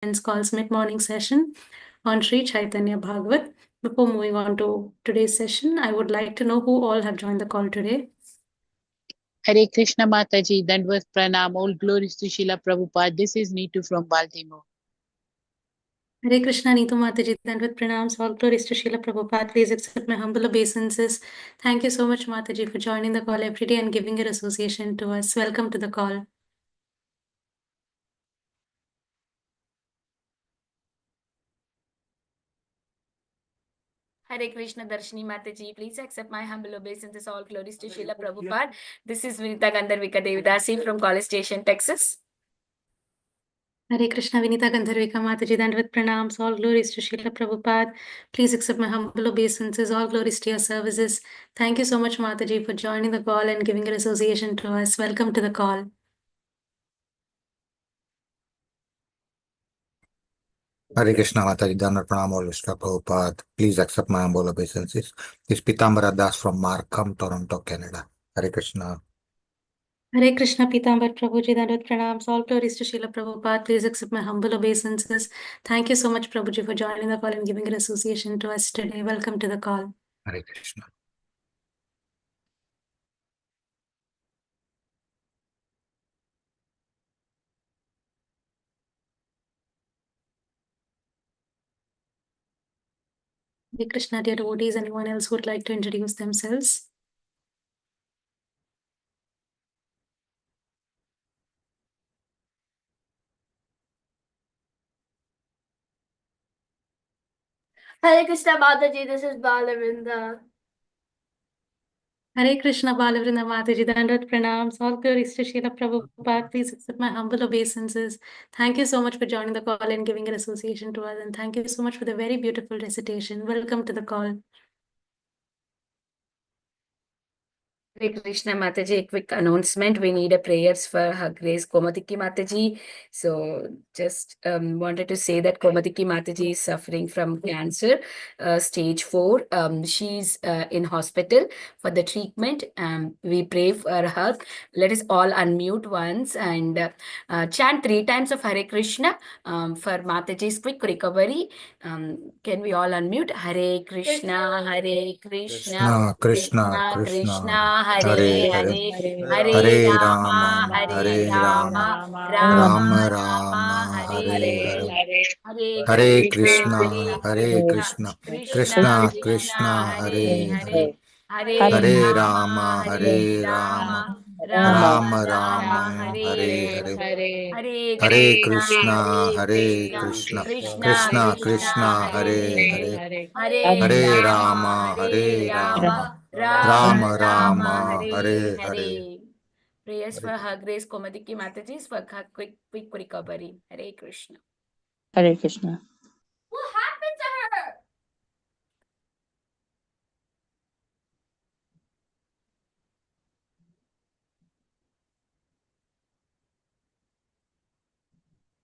Call's mid-morning session on Sri Chaitanya Bhagavat. Before moving on to today's session, I would like to know who all have joined the call today. Hare Krishna Mataji, Dandvat Pranam, all glories to Srila Prabhupada. This is Neetu from Baltimore. Hare Krishna, Neetu Mataji, Dandvat Pranams, all glories to Srila Prabhupada. Please accept my humble obeisances. Thank you so much, Mataji, for joining the call every day and giving your association to us. Welcome to the call. Hare Krishna Darshini Mataji, please accept my humble obeisances. All glories to Srila Prabhupada. This is Vinita Gandharvika Devidasi from College Station, Texas. Hare Krishna, Vinita Gandharvika Mataji, Dandvat Pranams, all glories to Srila Prabhupada. Please accept my humble obeisances, all glories to your services. Thank you so much, Mataji, for joining the call and giving your association to us. Welcome to the call. Hare Krishna Mataji, Dandvat Pranam, all Vishka Prabhupada. Please accept my humble obeisances. This is Pitambara Das from Markham, Toronto, Canada. Hare Krishna. Hare Krishna, Pitambar Prabhuji, Dandvat Pranams, all glories to Srila Prabhupada. Please accept my humble obeisances. Thank you so much, Prabhuji, for joining the call and giving your association to us today. Welcome to the call. Hare Krishna. Hare Krishna, dear devotees. Anyone else who would like to introduce themselves? Hare Krishna Mataji, this is Balavinda. Hare Krishna, Balavrinda Mataji, Dandvat Pranams, all glories to Srila Prabhupada. Please accept my humble obeisances. Thank you so much for joining the call and giving your association to us. And thank you so much for the very beautiful recitation. Welcome to the call. Hare Krishna Mataji, a quick announcement. We need a prayers for Her Grace Komatiki Mataji. So just wanted to say that Komatiki Mataji is suffering from cancer, stage 4. She's in hospital for the treatment. We pray for her. Let us all unmute once and chant 3 times of Hare Krishna for Mataji's quick recovery. Can we all unmute? Hare Krishna, Hare Krishna, Krishna, Krishna Krishna, Hare Hare Hare, Hare, Hare Hare Rama, Rama, Hare Hare Rama, Rama, Rama Rama Rama, Rama, Hare Hare Hare, Hare, Hare Hare Krishna, Krishna, Hare Hare Krishna, Krishna, Krishna Krishna Krishna, Krishna, Hare Hare Hare, Hare, Hare Hare Rama, Rama, Hare Hare Rama, Rama, Rama Rama Rama, Rama, Hare Hare Hare, Hare, Hare Hare Krishna, Krishna, Hare Hare Krishna, Krishna, Krishna Krishna Krishna, Krishna, Hare Hare Hare, Hare, Hare Hare Rama, Rama, Hare Hare Rama, Rama, Rama Rama Rama, Rama, Hare Hare Hare. Hare. Prayers for Her Grace Komatiki Mataji's for her quick recovery. Hare Krishna. Hare Krishna. What happened to her?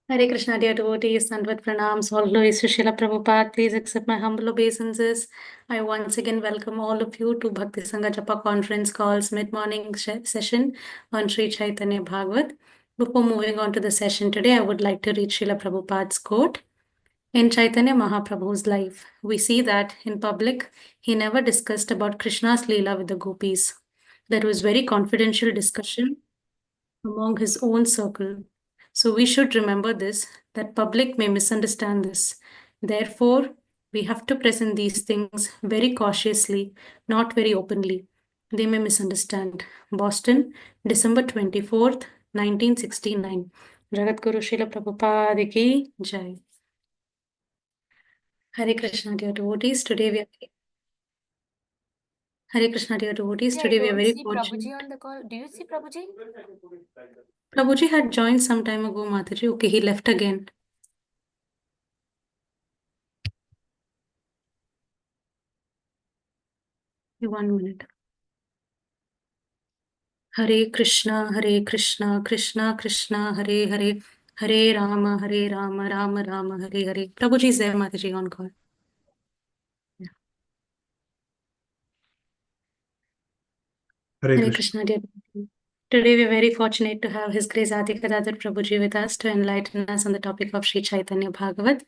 Hare Krishna, dear devotees, Dandvat Pranams, all glories to Srila Prabhupada. Please accept my humble obeisances. I once again welcome all of you to Bhakti Sangha Japa conference calls mid-morning session on Sri Chaitanya Bhagavat. Before moving on to the session today, I would like to read Srila Prabhupada's quote. In Chaitanya Mahaprabhu's life, we see that in public, he never discussed about Krishna's Leela with the gopis. There was very confidential discussion among his own circle. So we should remember this, that public may misunderstand this. Therefore, we have to present these things very cautiously, not very openly. They may misunderstand. Boston, December 24th, 1969. Jagat Guru Srila Prabhupada ki Jai. Hare Krishna, dear devotees. Today we are Hare Krishna, dear devotees. Today we are very fortunate. Prabhuji on the call. Do you see Prabhuji? Prabhuji had joined some time ago, Mataji. Okay, he left again. One minute. Hare Krishna, Krishna Krishna, Hare Hare, Hare Rama, Rama Rama, Hare Hare. Prabhuji is there, Mataji, on call. Yeah. Hare Krishna, dear devotees. Today, we're very fortunate to have His Grace Adi Gadadhar Prabhuji with us to enlighten us on the topic of Sri Chaitanya Bhagavat,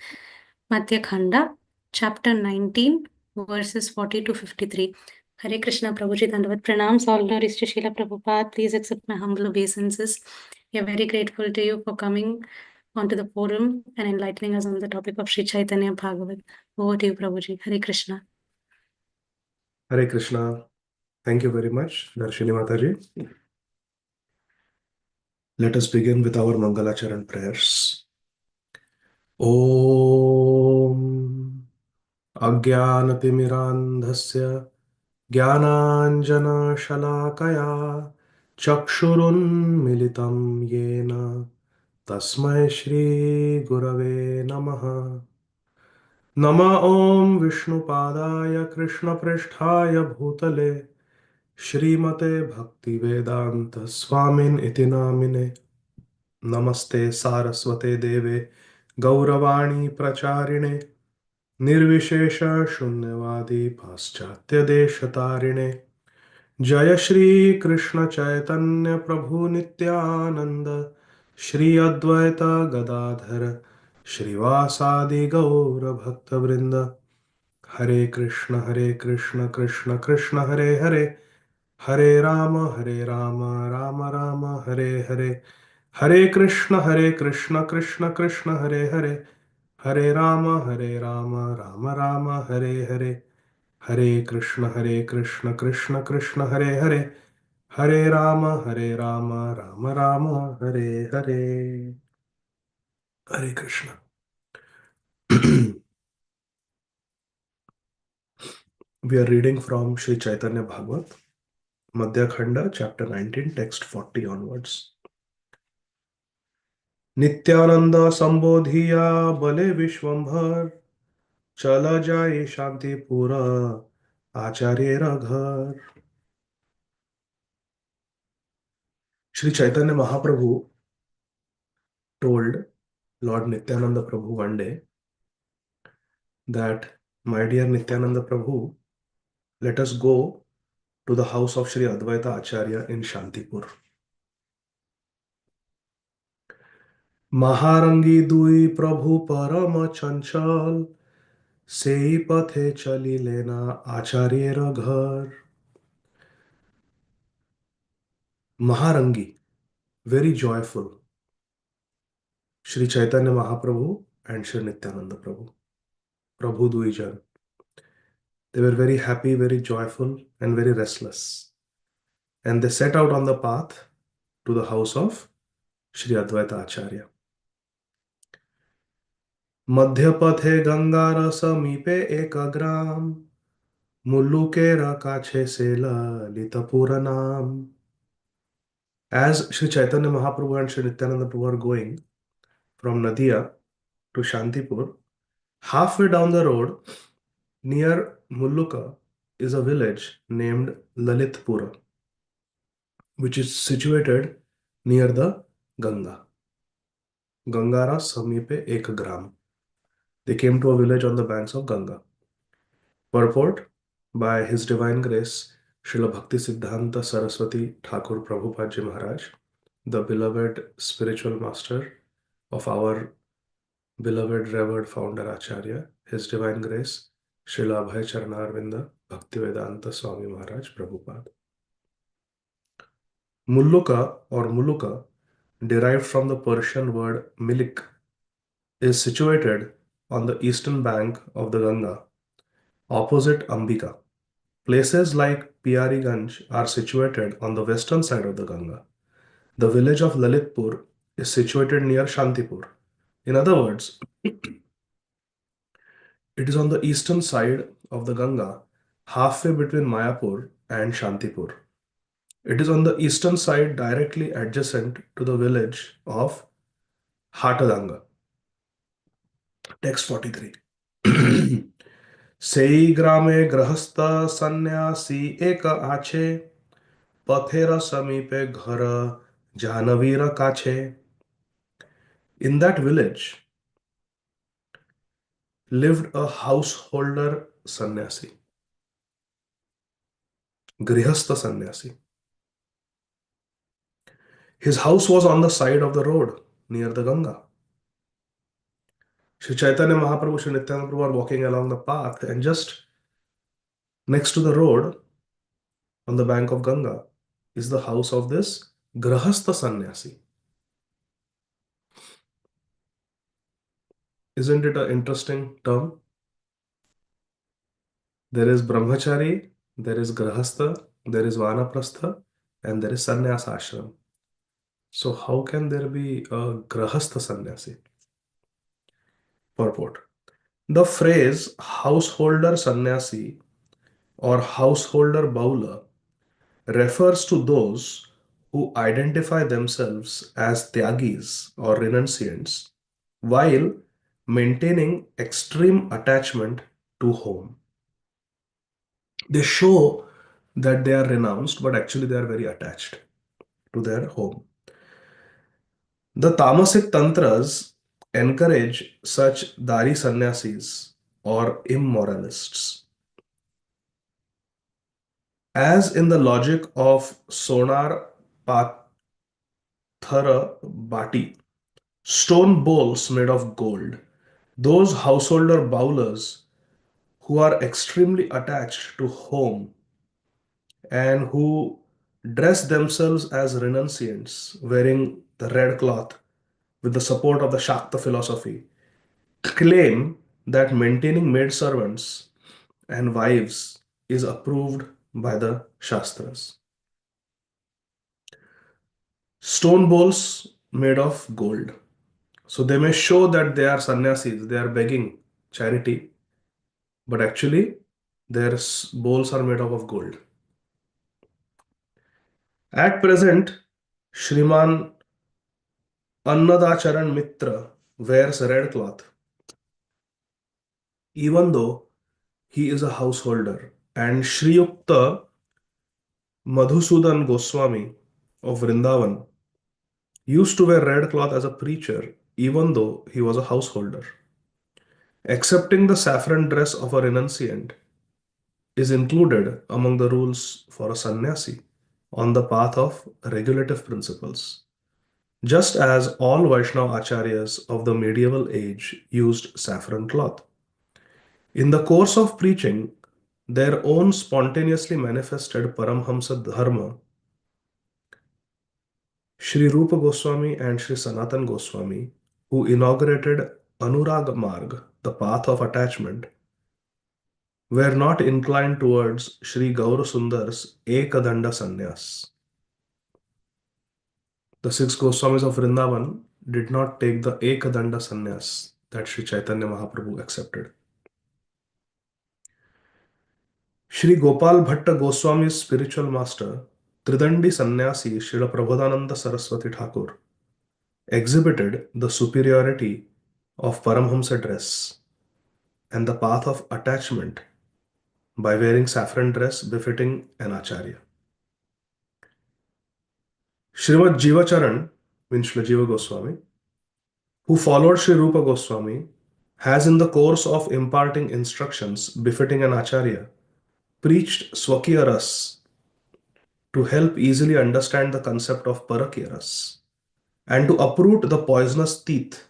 Madhya Khanda, chapter 19, verses 40 to 53. Hare Krishna Prabhuji Dandavat Pranams. All glories to Srila Prabhupada. Please accept my humble obeisances. We are very grateful to you for coming onto the forum and enlightening us on the topic of Sri Chaitanya Bhagavat. Over to you, Prabhuji. Hare Krishna. Hare Krishna. Thank you very much, Darshini Mataji. Let us begin with our Mangalacharan prayers. Om Ajnanatimirandhasya Jnananjana Shalakaya Chakshurun Militam Yena Tasmai Shri Gurave Namaha. Nama Om Vishnupadaya Krishna Pristhaya Bhutale Shrimate Bhaktivedanta Swamin iti namine. Namaste Saraswate Deve Gauravani Pracharine Nirvishesha Shunyavadi Paschatya Deshatarine Jaya Shri Krishna Chaitanya Prabhu Nityananda Shri Advaita Gadadhar Shrivasadi Gaura Bhakta Vrinda Hare Krishna Krishna Krishna Hare Hare Hare Rama, Rama Rama, Hare Hare. Hare Krishna, Krishna Krishna, Hare Hare. Hare Rama, Rama Rama, Hare Hare. Hare Krishna, Krishna Krishna, Hare Hare. Hare Rama, Rama Rama, Hare Hare. Hare Krishna. We are reading from Sri Chaitanya Bhagavat, Madhya Khanda, chapter 19, text 40 onwards. Nityanand संबोधिया बले विश्वंभर चला जाए शांतिपुर आचार्य घर. Sri Chaitanya Mahaprabhu told Lord Nityananda Prabhu one day that, my dear Nityananda Prabhu, let us go to the house of Sri Advaita Acharya in Shantipur. महारंगी दुई प्रभु परम चंचल सेई पथे चली लेना आचार्य घर. Maharangi, very joyful, Sri Chaitanya Mahaprabhu and Sri Nityananda Prabhu, Prabhu Duijan. They were very happy, very joyful, and very restless. And they set out on the path to the house of Sri Advaita Acharya. मध्य पथे गंगा समीपे एक ग्राम मुल्लुकेरा काछे से ललितपुर नाम. As Sri Chaitanya Mahaprabhu and Sri Nityananda Prabhu are going from Madhya to Shantipur, halfway down the road near Mulluka is a village named Lalitpura, which is situated near the Ganga. Gangara Samipe Ek Gram. They came to a village on the banks of Ganga. Purport: by His Divine Grace, Srila Bhakti Siddhanta Saraswati Thakur Prabhupada Ji Maharaj, the beloved spiritual master of our beloved revered founder Acharya, His Divine Grace, Srila Abhay Charanarvinda Bhaktivedanta Swami Maharaj Prabhupada. Mulluka or Muluka, derived from the Persian word milik, is situated on the eastern bank of the Ganga, opposite Ambika. Places like Piyariganj are situated on the western side of the Ganga. The village of Lalitpur is situated near Shantipur. In other words, it is on the eastern side of the Ganga, halfway between Mayapur and Shantipur. It is on the eastern side directly adjacent to the village of Hatadanga. Text 43. Sei grame grahastha sannyasi eka ache pathera samipe ghara janavira kache. In that village lived a householder sannyasi, grihastha sannyasi. His house was on the side of the road near the Ganga. Sri Chaitanya Mahaprabhu, Sri Nityananda Prabhu are walking along the path, and just next to the road on the bank of Ganga is the house of this Grahastha Sannyasi. Isn't it an interesting term? There is Brahmachari, there is Grahastha, there is Vanaprastha, and there is Sannyasa Ashram. So how can there be a Grahastha Sannyasi? Purport. The phrase householder sannyasi or householder baula refers to those who identify themselves as tyagis or renunciants while maintaining extreme attachment to home. They show that they are renounced, but actually they are very attached to their home. The Tamasic Tantras encourage such Dari sannyasis or immoralists. As in the logic of Sonar Pathara Bati, stone bowls made of gold, those householder bowlers who are extremely attached to home and who dress themselves as renunciants, wearing the red cloth with the support of the Shakta philosophy, claim that maintaining maidservants and wives is approved by the Shastras. Stone bowls made of gold. So they may show that they are sannyasis, they are begging charity, but actually their bowls are made up of gold. At present, Shriman Annadacharan Mitra wears red cloth, even though he is a householder, and Shriyukta Madhusudan Goswami of Vrindavan used to wear red cloth as a preacher, even though he was a householder. Accepting the saffron dress of a renunciant is included among the rules for a sannyasi on the path of regulative principles, just as all Vaishnava acharyas of the medieval age used saffron cloth. In the course of preaching, their own spontaneously manifested Paramhamsa Dharma, Sri Rupa Goswami and Sri Sanatan Goswami, who inaugurated Anuraga Marg, the path of attachment, were not inclined towards Sri Gaurasundar's Ekadanda Sannyas. The six Goswamis of Vrindavan did not take the Ekadanda Sannyas that Sri Chaitanya Mahaprabhu accepted. Sri Gopal Bhatta Goswami's spiritual master, Tridandi Sannyasi Srila Prabodhananda Saraswati Thakur, exhibited the superiority of Paramhamsa dress and the path of attachment by wearing saffron dress befitting an acharya. Srimad Jivacharan, means Srila Jiva Goswami, who followed Sri Rupa Goswami, has in the course of imparting instructions befitting an acharya, preached Swakiya Ras to help easily understand the concept of Parakya Ras and to uproot the poisonous teeth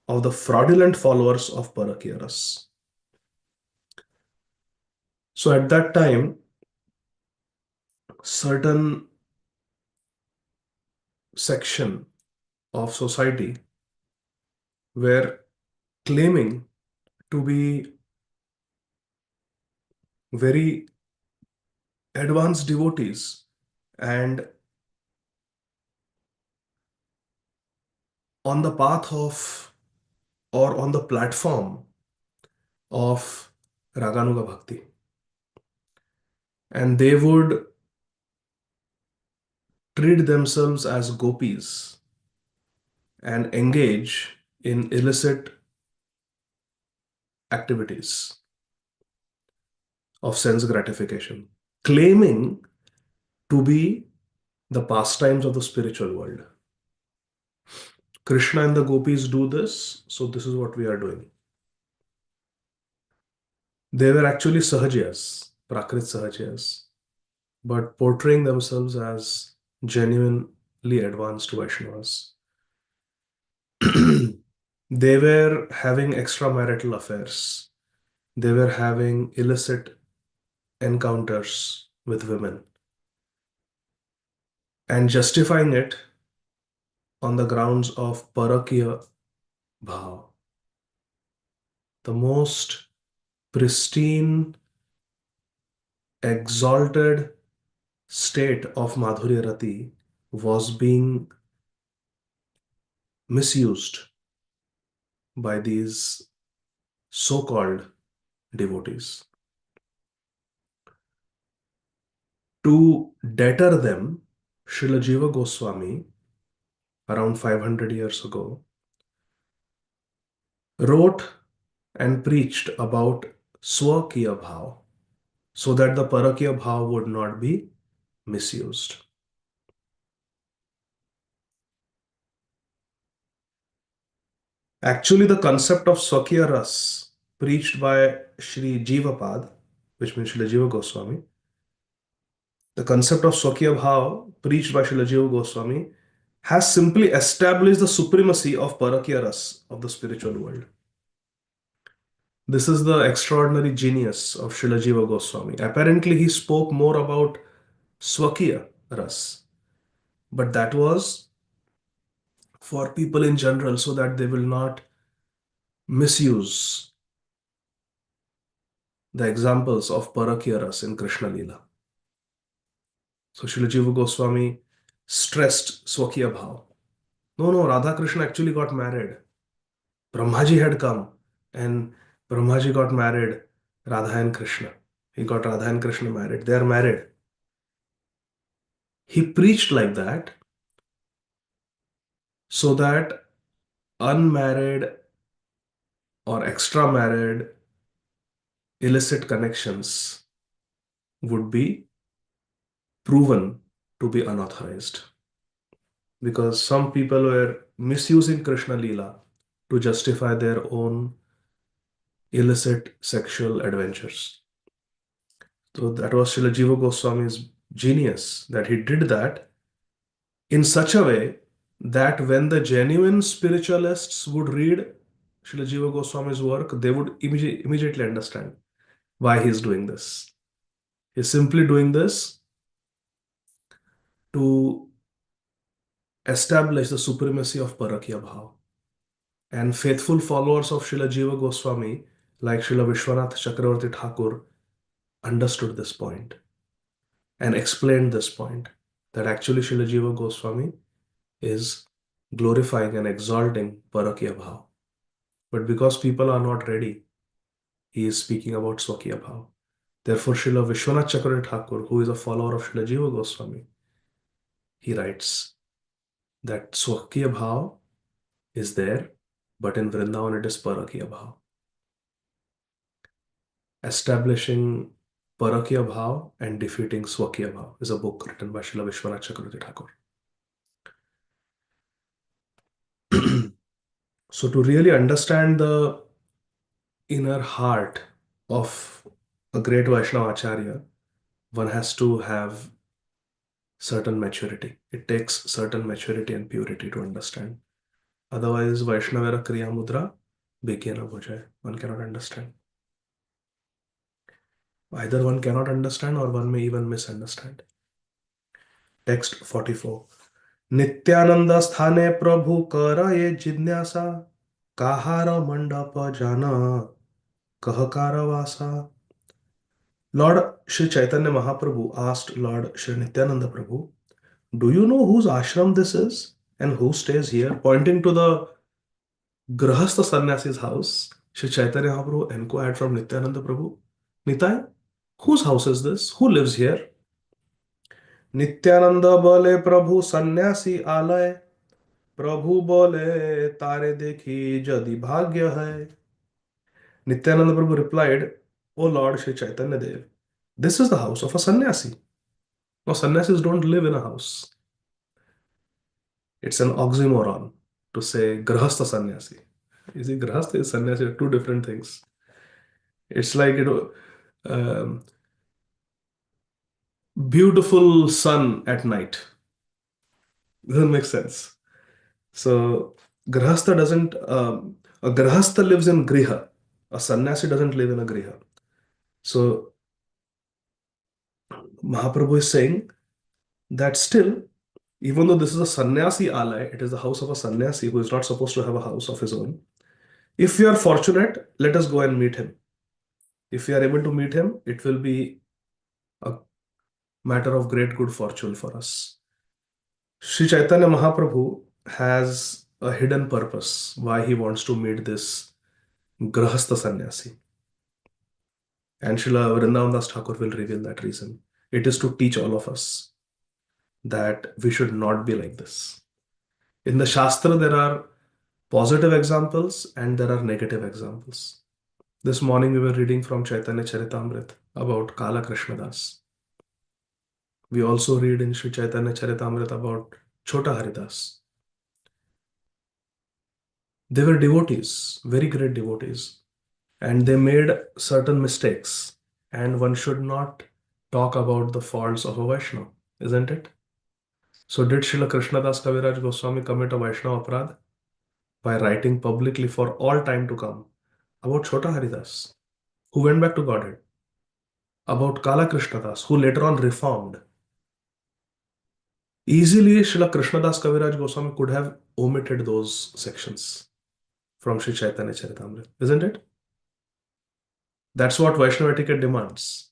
of the fraudulent followers of Parakya Ras. So at that time, certain section of society were claiming to be very advanced devotees and on the path of or on the platform of Raganuga Bhakti. And they would treat themselves as gopis and engage in illicit activities of sense gratification, claiming to be the pastimes of the spiritual world. Krishna and the gopis do this, so this is what we are doing. They were actually Sahajiyas, Prakrit Sahajiyas, but portraying themselves as genuine advanced Vaishnavas. They were having extramarital affairs. They were having illicit encounters with women and justifying it on the grounds of parakiya bhav. The most pristine, exalted state of Madhurya Rati was being misused by these so-called devotees. To deter them, Srila Jiva Goswami, around 500 years ago, wrote and preached about Swakiya Bhav so that the Parakiya Bhav would not be misused. Actually, the concept of Swakiya Ras preached by Sri Jivapad, which means Srila Jiva Goswami, the concept of Swakiya Bhav preached by Srila Jiva Goswami has simply established the supremacy of Parakiya Ras of the spiritual world. This is the extraordinary genius of Srila Jiva Goswami. Apparently, he spoke more about Swakiya Ras, but that was for people in general so that they will not misuse the examples of Parakiya Ras in Krishna Lila. So Srila Jiva Goswami stressed Swakiya Bhav. No, Radha Krishna actually got married. Brahmaji had come and Brahmaji got married Radha and Krishna. He got Radha and Krishna married. They are married. He preached like that so that unmarried or extra married illicit connections would be proven to be unauthorized. Because some people were misusing Krishna Lila to justify their own illicit sexual adventures. So that was Srila Jiva Goswami's genius, that he did that in such a way that when the genuine spiritualists would read Srila Jiva Goswami's work, they would immediately understand why he's doing this. He's simply doing this to establish the supremacy of Parakya Bhav. And faithful followers of Srila Jiva Goswami, like Srila Vishwanath Chakravarti Thakur, understood this point and explained this point, that actually Srila Jiva Goswami is glorifying and exalting Parakya Bhav. But because people are not ready, he is speaking about Swakya Bhav. Therefore, Srila Vishwanath Chakravarti Thakur, who is a follower of Srila Jiva Goswami, he writes that Swakya Bhav is there, but in Vrindavan it is Parakya Bhav. Establishing Parakya Bhav and Defeating Swakya Bhav is a book written by Srila Vishwanath Chakravarti Thakur. So to really understand the inner heart of a great Vaishnava Acharya, one has to have certain maturity. It takes certain maturity and purity to understand. Otherwise, Vaishnavera Kriya Mudra Bekyana Bhujay. One cannot understand. Either one cannot understand or one may even misunderstand. Text 44. Nityananda sthane prabhu kara ye jidnyasa kahara mandapa jana kahakara vasa. Lord Sri Chaitanya Mahaprabhu asked Lord Sri Nityananda Prabhu, do you know whose ashram this is and who stays here? Pointing to the Grahastha Sannyasi's house, Sri Chaitanya Mahaprabhu inquired from Nityananda Prabhu, Nitai, whose house is this? Who lives here? Nityananda bole Prabhu Sannyasi alay, Prabhu bole tare dekhi jadi bhagya hai. Nityananda Prabhu replied, O Lord Sri Chaitanya Dev, this is the house of a sannyasi. Now, sannyasis don't live in a house. It's an oxymoron to say grahastha sannyasi. You see, grahastha and sannyasi are two different things. It's like, beautiful sun at night. Doesn't make sense. So Grahastha doesn't, a Grahastha lives in Griha. A sannyasi doesn't live in a Griha. So Mahaprabhu is saying that still, even though this is a sannyasi alay, it is the house of a sannyasi who is not supposed to have a house of his own. If we are fortunate, let us go and meet him. If we are able to meet him, it will be a matter of great good fortune for us. Sri Chaitanya Mahaprabhu has a hidden purpose why he wants to meet this Grahastha sannyasi. And Srila Vrindavan Das Thakur will reveal that reason. It is to teach all of us that we should not be like this. In the Shastra, there are positive examples and there are negative examples. This morning we were reading from Chaitanya Charitamrita about Kala Krishnadas. We also read in Sri Chaitanya Charitamrita about Chota Haridas. They were devotees, very great devotees, and they made certain mistakes. And one should not talk about the faults of a Vaishnava, isn't it? So did Srila Krishnadas Kaviraj Goswami commit a Vaishnava aparadh by writing publicly for all time to come about Chota Haridas, who went back to Godhead, about Kala Krishnadas, who later on reformed? Easily, Srila Krishnadas Kaviraj Goswami could have omitted those sections from Sri Chaitanya Charitamrita, isn't it? That's what Vaishnava etiquette demands.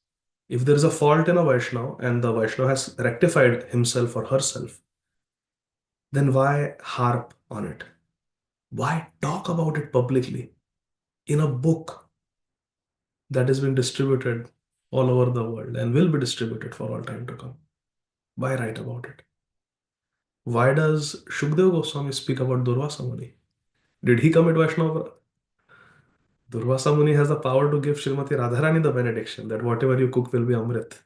If there is a fault in a Vaishnava and the Vaishnava has rectified himself or herself, then why harp on it? Why talk about it publicly in a book that is being distributed all over the world and will be distributed for all time to come? Why write about it? Why does Shukdev Goswami speak about Durvasa Muni? Did he commit Vaishnava? Durvasa Muni has the power to give Srimati Radharani the benediction that whatever you cook will be Amrit.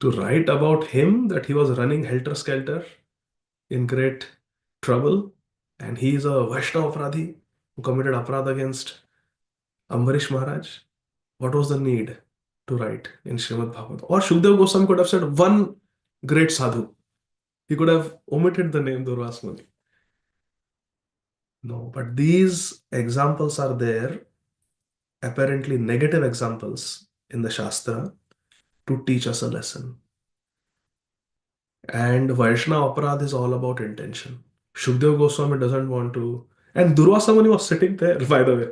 To write about him that he was running helter-skelter in great trouble, and he is a Vaishnava Apradhi who committed aparadh against Ambarish Maharaj. What was the need to write in Srimad Bhagavata? Or Shukdev Goswami could have said one great sadhu. He could have omitted the name Durvasa Muni. No, but these examples are there, apparently negative examples in the Shastra, to teach us a lesson. And Vaishnava Aparadh is all about intention. Shukdev Goswami doesn't want to. And Durvasa Muni was sitting there, by the way.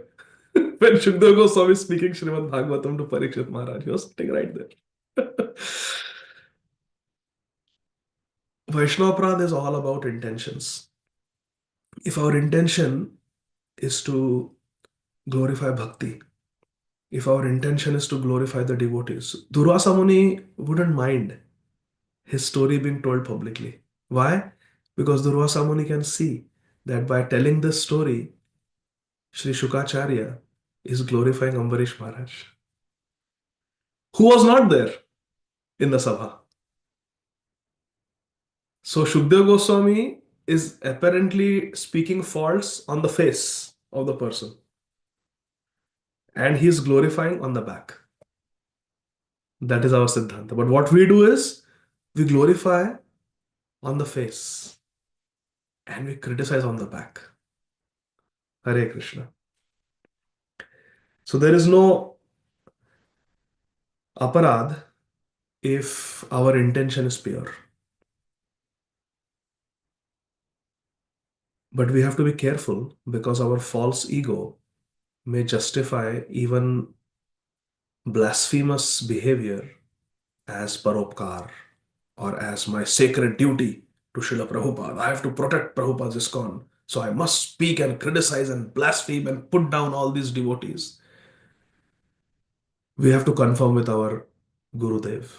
When Shukdev Goswami is speaking Srimad Bhagavatam to Parikshit Maharaj, he was sitting right there. Vaishnava Aparadh is all about intentions. If our intention is to glorify bhakti, if our intention is to glorify the devotees, Durvasa Muni wouldn't mind his story being told publicly. Why? Because Durvasa Muni can see that by telling this story, Sri Shukacharya is glorifying Ambarish Maharaj, who was not there in the Sabha. So Shukdev Goswami is apparently speaking false on the face of the person, and he is glorifying on the back. That is our Siddhanta. But what we do is, we glorify on the face and we criticize on the back. Hare Krishna. So there is no aparadh if our intention is pure. But we have to be careful because our false ego may justify even blasphemous behavior as paropkar or as my sacred duty to Srila Prabhupada. I have to protect Prabhupada's ISKCON. So I must speak and criticize and blaspheme and put down all these devotees. We have to confirm with our Gurudev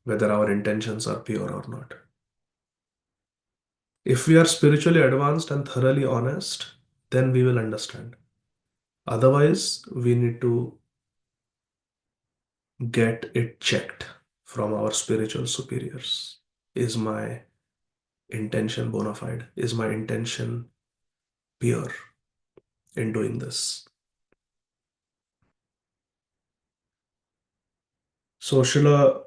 whether our intentions are pure or not. If we are spiritually advanced and thoroughly honest, then we will understand. Otherwise, we need to get it checked from our spiritual superiors. Is my intention bona fide? Is my intention pure in doing this? So Srila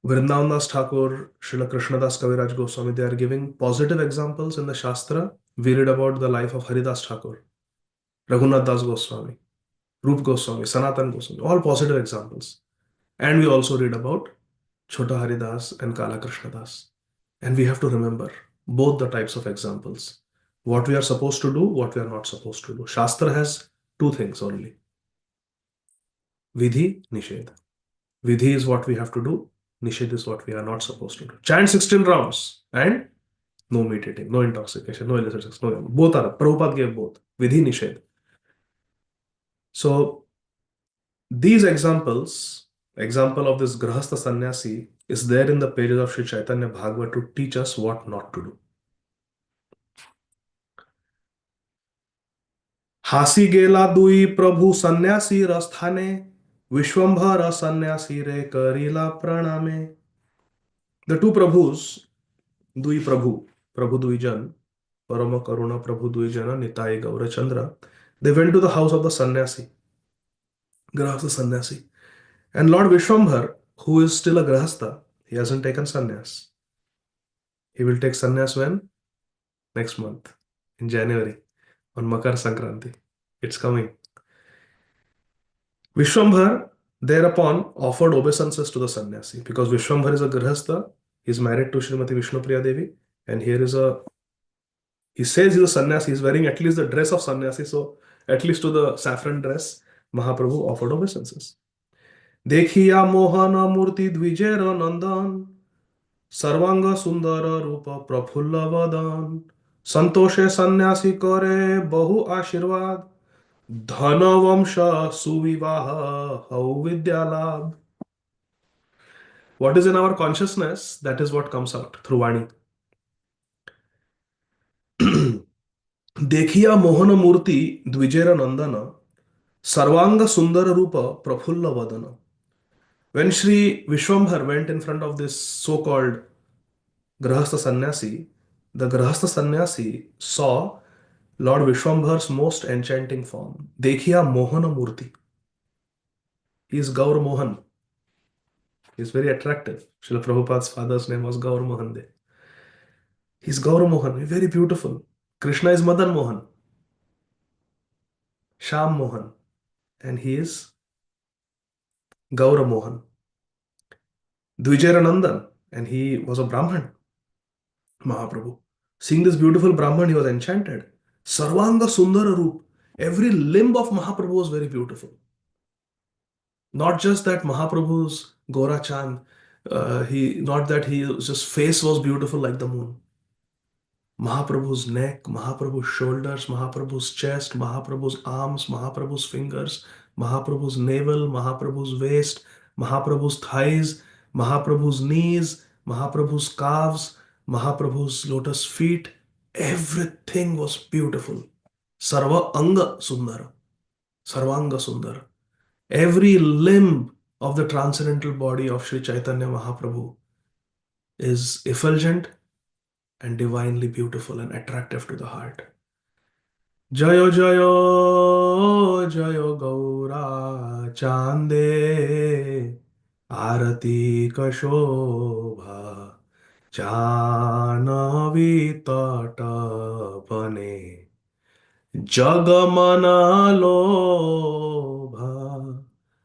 Vrindavan Das Thakur, Srila Krishnadas Kaviraj Goswami, they are giving positive examples in the Shastra. We read about the life of Haridas Thakur, Raghunath Das Goswami, Rup Goswami, Sanatan Goswami, all positive examples. And we also read about Chota Haridas and Kala Krishna Das. And we have to remember both the types of examples. What we are supposed to do, what we are not supposed to do. Shastra has two things only. Vidhi, Nishedha. Vidhi is what we have to do. Nishedha is what we are not supposed to do. Chant 16 rounds and no meat eating, no intoxication, no illicit sex, no. Both are. Prabhupada gave both. Vidhi, Nishedha. So these examples, example of this Grahastha Sannyasi is there in the pages of Sri Chaitanya Bhagavata to teach us what not to do. हासी गेला दुई प्रभु सन्यासी रस्थाने विश्वंभर सन्यासी रे Karila प्रणामे. The two Prabhus, Dui Prabhu, Prabhu Duijan, Parama Karuna Prabhu Duijana, Nitai Gaurachandra, they went to the house of the sannyasi, Grahastha sannyasi. And Lord Vishwambhar, who is still a Grahastha, he hasn't taken sannyas. He will take sannyas when? Next month, in January, on Makar Sankranti. It's coming. Vishwambhar thereupon offered obeisances to the sannyasi because Vishwambhar is a Grahastha. He is married to Srimati Vishnupriya Devi, and here is he says he's a sannyasi, he's wearing at least the dress of sannyasi, so at least to the saffron dress, Mahaprabhu offered obeisances. Dekhiya Mohana Murti Dvijera Nandan Sarvanga Sundara Rupa Prafulla Vadan Santoshe Sannyasi Kare Bahu Ashirvad Dhana Vamsha Suvivaha Hau Vidyalabh. What is in our consciousness, that is what comes out through Vani. Dekhiya Mohana Murti Dvijera Nandana Sarvanga Sundara Rupa Prafulla Vadana. When Sri Vishwambhar went in front of this so-called Grahastha Sannyasi, the Grahastha Sannyasi saw Lord Vishwambhar's most enchanting form. Dekhiya Mohana Murti. He is Gaur Mohan. He is very attractive. Srila Prabhupada's father's name was Gaur Mohan De. He is Gaur Mohan, very beautiful. Krishna is Madan Mohan, Sham Mohan, and he is Gaur Mohan. Dvijera Nandan, and he was a Brahman. Mahaprabhu. Seeing this beautiful Brahman, he was enchanted. Sarvanga Sundara Roop. Every limb of Mahaprabhu was very beautiful. Not just that Mahaprabhu's Gora Chand, not that his face was beautiful like the moon. Mahaprabhu's neck, Mahaprabhu's shoulders, Mahaprabhu's chest, Mahaprabhu's arms, Mahaprabhu's fingers, Mahaprabhu's navel, Mahaprabhu's waist, Mahaprabhu's thighs, Mahaprabhu's knees, Mahaprabhu's calves, Mahaprabhu's lotus feet. Everything was beautiful. Sarva Anga Sundara. Sarvanga Sundara. Every limb of the transcendental body of Sri Chaitanya Mahaprabhu is effulgent and divinely beautiful and attractive to the heart. Jayo Jayo Jayo Gaura Chande Arati Kashobha Janavi Tata Bane Jagamana Lobha.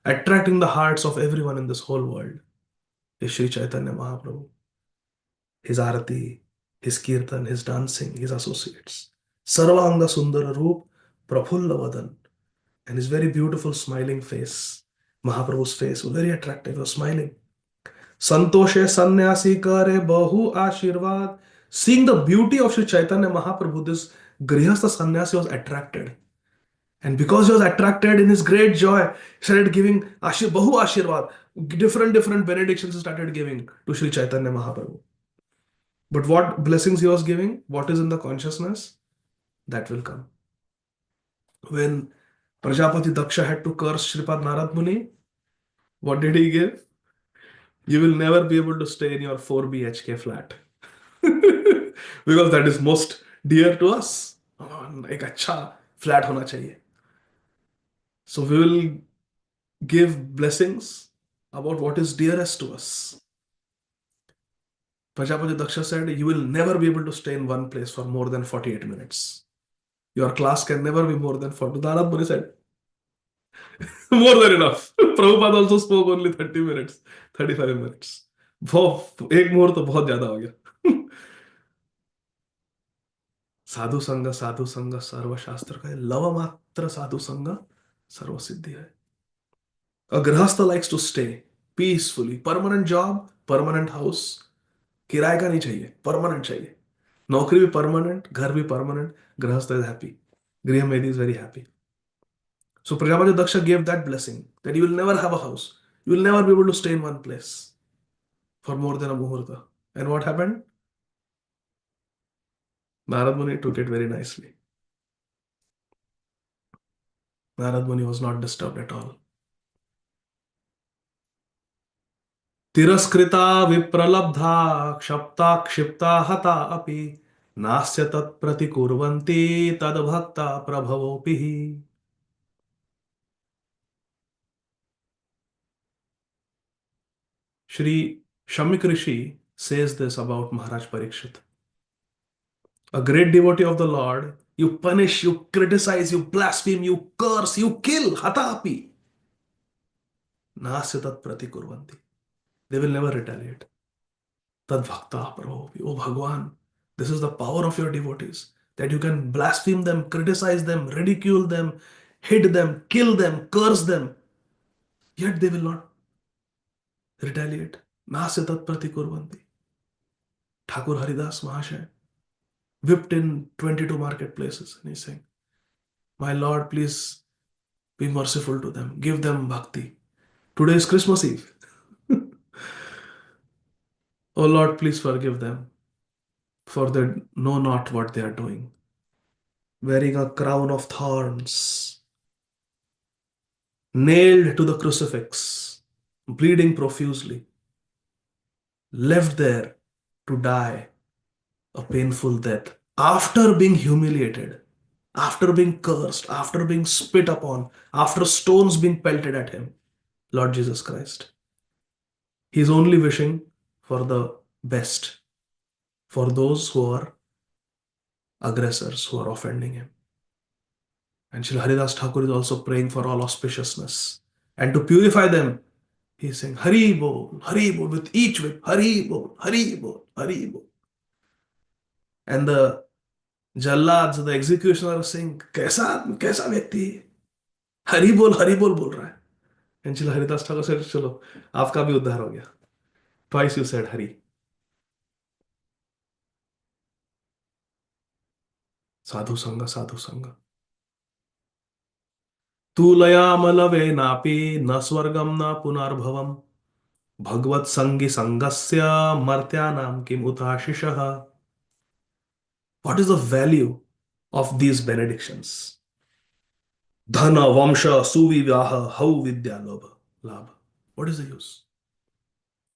Attracting the hearts of everyone in this whole world is Sri Chaitanya Mahaprabhu. His arati, his kirtan, his dancing, his associates. Sarvanga Sundara Roop, Prafulla Vadan. And his very beautiful smiling face. Mahaprabhu's face was very attractive, he was smiling. Santoshe Sannyasi Kare Bahu Ashirvad. Seeing the beauty of Sri Chaitanya Mahaprabhu, this Grihastha Sannyasi was attracted. And because he was attracted in his great joy, he started giving Bahu Ashirvad. Different benedictions he started giving to Sri Chaitanya Mahaprabhu. But what blessings he was giving, what is in the consciousness, that will come. When Prajapati Daksha had to curse Shripad Narad Muni, what did he give? You will never be able to stay in your 4 BHK flat. Because that is most dear to us. Ek acha flat hona chahiye. So we will give blessings about what is dearest to us. Prajapati Daksha said, you will never be able to stay in one place for more than 48 minutes. Your class can never be more than 40. Narad Muni said, more than enough. Prabhupada also spoke only 30 minutes, 35 minutes. एक मुहूर्त तो बहुत ज्यादा हो गया. साधु संग सर्व शास्त्र का है. लव मात्र साधु संग सर्व सिद्धि है. A grihastha likes to stay peacefully. Permanent job, permanent house. किराए का नहीं चाहिए, परमानेंट चाहिए. नौकरी भी परमानेंट, घर भी परमानेंट. गृहस्थ इज हैप्पी. गृहमेधी is very happy. So Prajapati Daksha gave that blessing that you will never have a house. You will never be able to stay in one place for more than a muhurta. And what happened? Narad Muni took it very nicely. Narad Muni was not disturbed at all. तिरस्कृता विप्रलब्धा क्षप्ता क्षिप्ता हता अपि नास्य तत्प्रतिकुर्वन्ति तद्भक्ता प्रभवोऽपि हि. Shri Shamik Rishi says this about Maharaj Parikshit. A great devotee of the Lord, you punish, you criticize, you blaspheme, you curse, you kill, hatapi. Nasya tat pratikurvanti. They will never retaliate. Tad bhakta prabhu. Oh Bhagwan, this is the power of your devotees. That you can blaspheme them, criticize them, ridicule them, hit them, kill them, curse them. Yet they will not retaliate. Nasya tat pratikurvanti. Thakur Haridas Mahasaya whipped in 22 marketplaces. And he's saying, my Lord, please be merciful to them. Give them bhakti. Today is Christmas Eve. Oh Lord, please forgive them, for they know not what they are doing. Wearing a crown of thorns, nailed to the crucifix, bleeding profusely, left there to die a painful death after being humiliated, after being cursed, after being spit upon, after stones being pelted at him. Lord Jesus Christ. He is only wishing for the best for those who are aggressors, who are offending him. And Srila Haridas Thakur is also praying for all auspiciousness. And to purify them, he is saying, Hari Bol, with each whip, Hari Bol, Hari Bol, Hari Bol. And the Jallads, the executioner, are saying, Kaisa vyakti? Hari Bol bol raha hai. And Srila Haridas Thakur said, Chalo, aapka bhi uddhar ho gaya. Twice you said Hari. Sadhu Sangha, Sadhu Sangha. तुलयामलवे नापि न स्वर्गम न पुनर्भवम भगवत संगी संगस्य मर्त्यानाम किम उताशिषः. What is the value of these benedictions? Dhana, Vamsha, Suvivaha, Hau Vidya Labha. What is the use?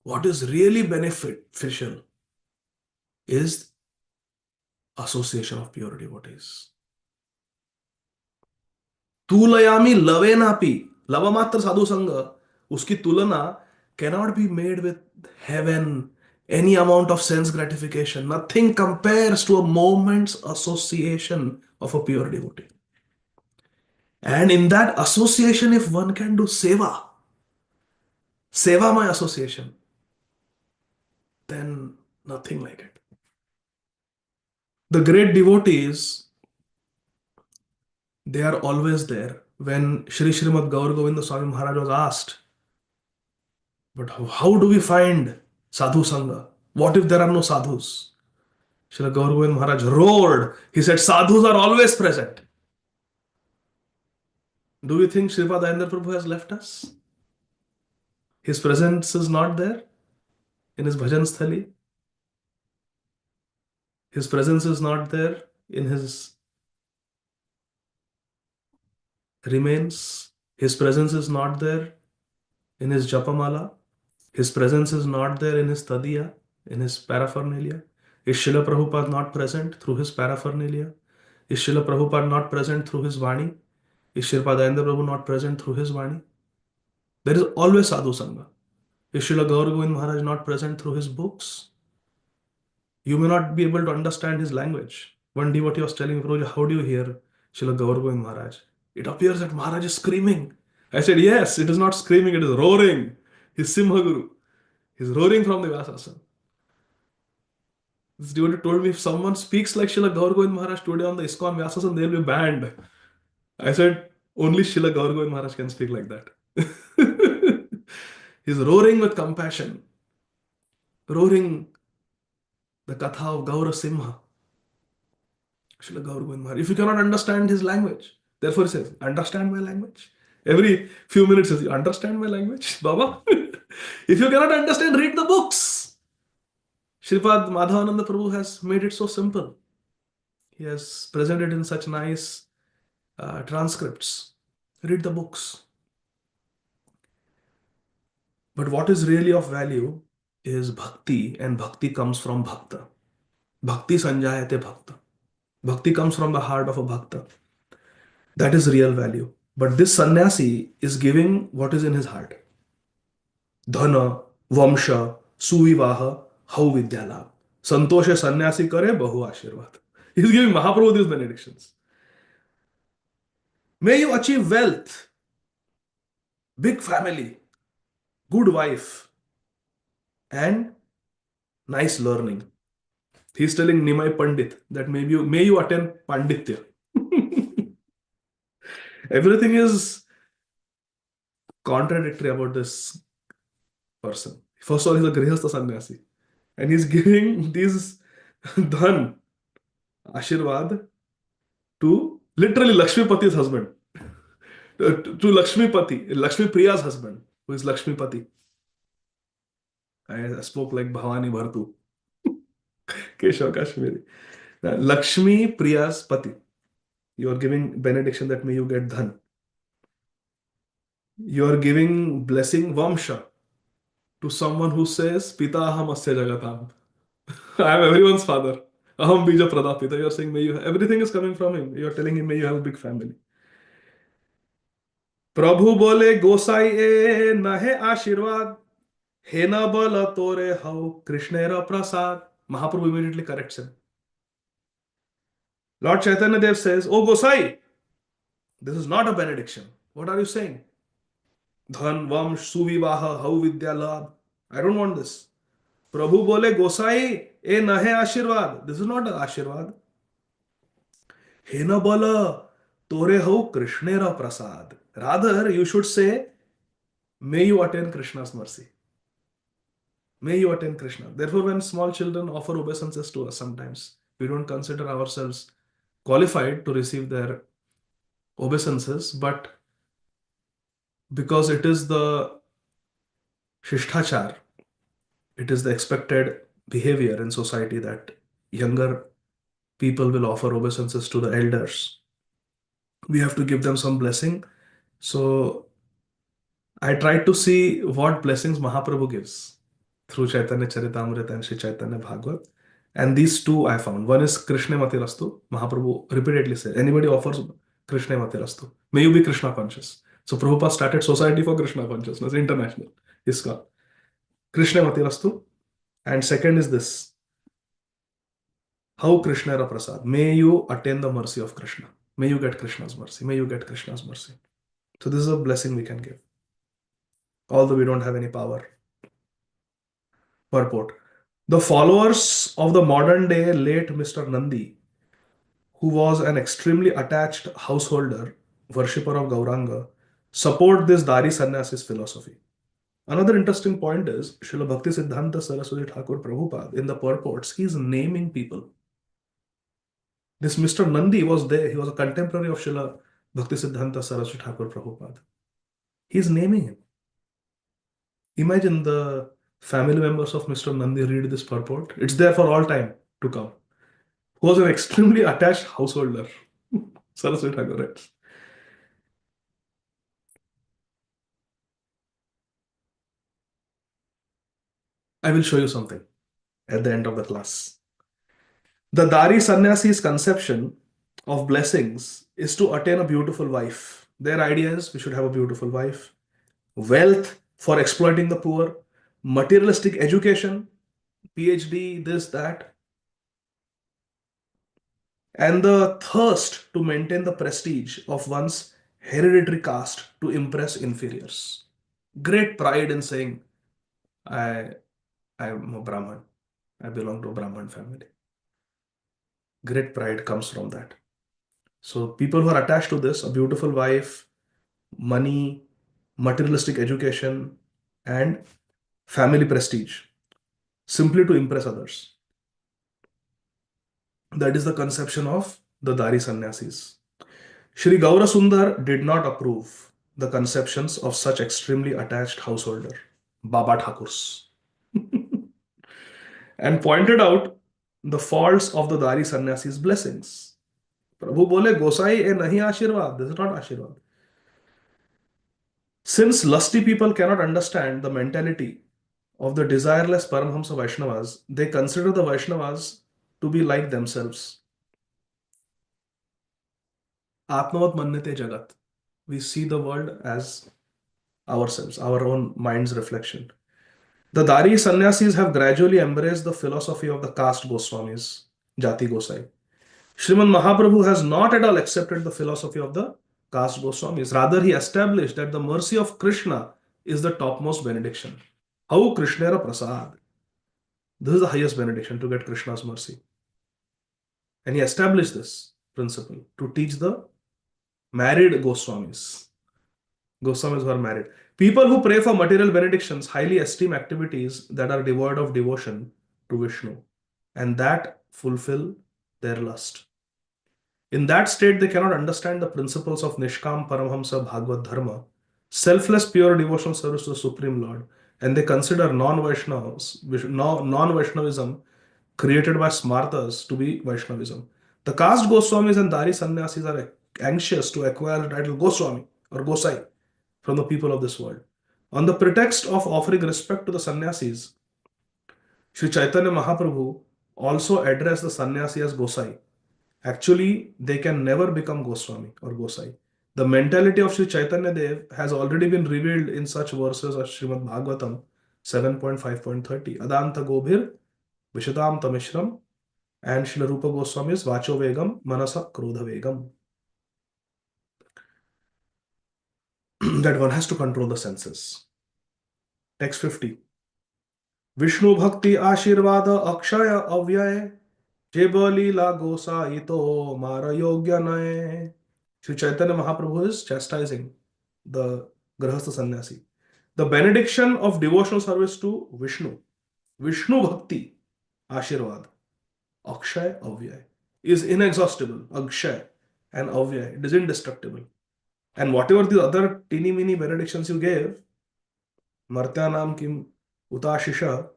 What is really beneficial is association of pure devotees. तुलयामी लवे नापी. Love मात्र साधु संग. उसकी तुलना cannot be made with heaven, any amount of sense gratification. Nothing compares to a moment's association of a pure devotee. And in that association, if one can do seva my association, then nothing like it. The great devotees, they are always there. When Shri Srimad Gaur Govinda Swami Maharaj was asked, but how do we find sadhu sangha? What if there are no sadhus? Shri Gaur Govinda Maharaj roared. He said, sadhus are always present. Do we think Sripad Ayendar Prabhu has left us? His presence is not there in his bhajan sthali. His presence is not there in his remains. His presence is not there in his japamala. His presence is not there in his tadiya, in his paraphernalia. Is Srila Prabhupada not present through his paraphernalia? Is Srila Prabhupada not present through his Vani? Is Sripad Ayendar Prabhu not present through his Vani? There is always sadhu sangha. Is Srila Gaur Govind Maharaj not present through his books? You may not be able to understand his language. One devotee was telling me, Prabhuji, how do you hear Srila Gaur Govind Maharaj? It appears that Maharaj is screaming. I said, yes, it is not screaming, it is roaring. He's Simha Guru. He's roaring from the Vyasasana. This devotee told me if someone speaks like Srila Gaur Govind Maharaj today on the ISKCON Vyasasana, they'll be banned. I said, only Srila Gaur Govind Maharaj can speak like that. He's roaring with compassion, roaring the Katha of Gaura Simha. Srila Gaur Govind Maharaj. If you cannot understand his language, therefore he says, understand my language. Every few minutes says, you understand my language, Baba? If you cannot understand, read the books. Shripad Madhavananda Prabhu has made it so simple. He has presented in such nice transcripts. Read the books. But what is really of value is bhakti, and bhakti comes from bhakta. Bhakti sanjayate bhakta. Bhakti comes from the heart of a bhakta. That is real value. But this sannyasi is giving what is in his heart. Dhana, Vamsha, Suvivaha, Hau Vidyalabh. Santoshe sannyasi kare bahu ashirvad. He is giving Mahaprabhu these benedictions. May you achieve wealth, big family, good wife, and nice learning. He is telling Nimai Pandit that may you attend Panditya. Everything is contradictory about this person. First of all, he's a Grihastha sannyasi. And he's giving these dhan, ashirvad, to literally Lakshmipati's husband. To Lakshmi Priya's husband, who is Lakshmipati. I spoke like Bhavani Bhartu. Keshav Kashmiri. Lakshmi Priya's pati. You are giving benediction that may you get dhan. You are giving blessing Vamsha to someone who says, Pita aham asya jagatam. I am everyone's father. Aham bija pradapita. You are saying, may you, everything is coming from him. You are telling him, may you have a big family. Prabhu bole gosai e nahe ashirvad. He na bala tore hau Krishnera prasad. Mahaprabhu immediately corrects him. Lord Chaitanya Dev says, oh Gosai, this is not a benediction. What are you saying? Dhan, Vamsh, Suvivaha, Hau Vidya Labh. I don't want this. Prabhu bole Gosai, e nahe ashirvad. This is not an ashirvad. He na bala tore hau Krishnera prasad. Rather, you should say, may you attain Krishna's mercy. May you attain Krishna. Therefore, when small children offer obeisances to us sometimes, we don't consider ourselves qualified to receive their obeisances, but because it is the shishtachar, it is the expected behavior in society that younger people will offer obeisances to the elders. We have to give them some blessing. So I tried to see what blessings Mahaprabhu gives through Chaitanya Charitamrita and Sri Chaitanya Bhagavat. And these two I found. One is Krishna Matirastu. Mahaprabhu repeatedly says, anybody offers Krishna Matirastu. May you be Krishna conscious. So Prabhupada started Society for Krishna Consciousness, international. ISKCON. Krishna Matirastu. And second is this. How Krishna Ra Prasad. May you attain the mercy of Krishna. May you get Krishna's mercy. May you get Krishna's mercy. So this is a blessing we can give. Although we don't have any power. Purport. The followers of the modern day late Mr. Nandi, who was an extremely attached householder, worshipper of Gauranga, support this Dari Sannyasis philosophy. Another interesting point is, Srila Bhakti Siddhanta Saraswati Thakur Prabhupada, in the purports, he is naming people. This Mr. Nandi was there, he was a contemporary of Srila Bhakti Siddhanta Saraswati Thakur Prabhupada. He is naming him. Imagine the family members of Mr. Nandi read this purport. It's there for all time to come. Who was an extremely attached householder. Saraswati Thakur writes. I will show you something at the end of the class. The Dari Sannyasi's conception of blessings is to attain a beautiful wife. Their idea is we should have a beautiful wife, wealth for exploiting the poor, materialistic education, PhD, this, that, and the thirst to maintain the prestige of one's hereditary caste to impress inferiors. Great pride in saying, I am a Brahman. I belong to a Brahman family. Great pride comes from that. So people who are attached to this, a beautiful wife, money, materialistic education, and family prestige, simply to impress others. That is the conception of the Dari sannyasis. Shri Gaura Sundar did not approve the conceptions of such extremely attached householder, Baba Thakurs, and pointed out the faults of the Dari sannyasis' blessings. Prabhu bole, Gosai e nahi ashirwad. This is not ashirwad. Since lusty people cannot understand the mentality of the desireless Paramhamsa Vaishnavas, they consider the Vaishnavas to be like themselves. Atmavat manyate jagat. We see the world as ourselves, our own mind's reflection. The Dari sannyasis have gradually embraced the philosophy of the caste Goswamis, Jati Gosai. Srimad Mahaprabhu has not at all accepted the philosophy of the caste Goswamis. Rather, he established that the mercy of Krishna is the topmost benediction. How Krishnera Prasad. This is the highest benediction, to get Krishna's mercy. And he established this principle to teach the married Goswamis. Goswamis who are married. People who pray for material benedictions highly esteem activities that are devoid of devotion to Vishnu and that fulfill their lust. In that state, they cannot understand the principles of Nishkam Paramhamsa Bhagavad Dharma, selfless pure devotional service to the Supreme Lord, and they consider non-Vaishnavism created by Smartas to be Vaishnavism. The caste Goswamis and Dari sannyasis are anxious to acquire the title Goswami or Gosai from the people of this world. On the pretext of offering respect to the sannyasis, Sri Chaitanya Mahaprabhu also addressed the sannyasi as Gosai. Actually, they can never become Goswami or Gosai. The mentality of Sri Chaitanya Dev has already been revealed in such verses as Srimad Bhagavatam 7.5.30. Adanta Gobhir, Vishadam Tamishram, and Srila Rupa Goswami's Vacho Vegam, Manasa Krodha Vegam. That one has to control the senses. Text 50. Vishnu Bhakti Ashirvada Akshaya Avyaya Jebalila Gosaito Mara Yogya Nae. Sri Chaitanya Mahaprabhu is chastising the Grahastha Sannyasi. The benediction of devotional service to Vishnu, Vishnu Bhakti Ashirvad, Akshay Avyay, is inexhaustible, Akshay and Avyay, it is indestructible. And whatever the other teeny mini benedictions you gave, Martyanam Kim Utashisha,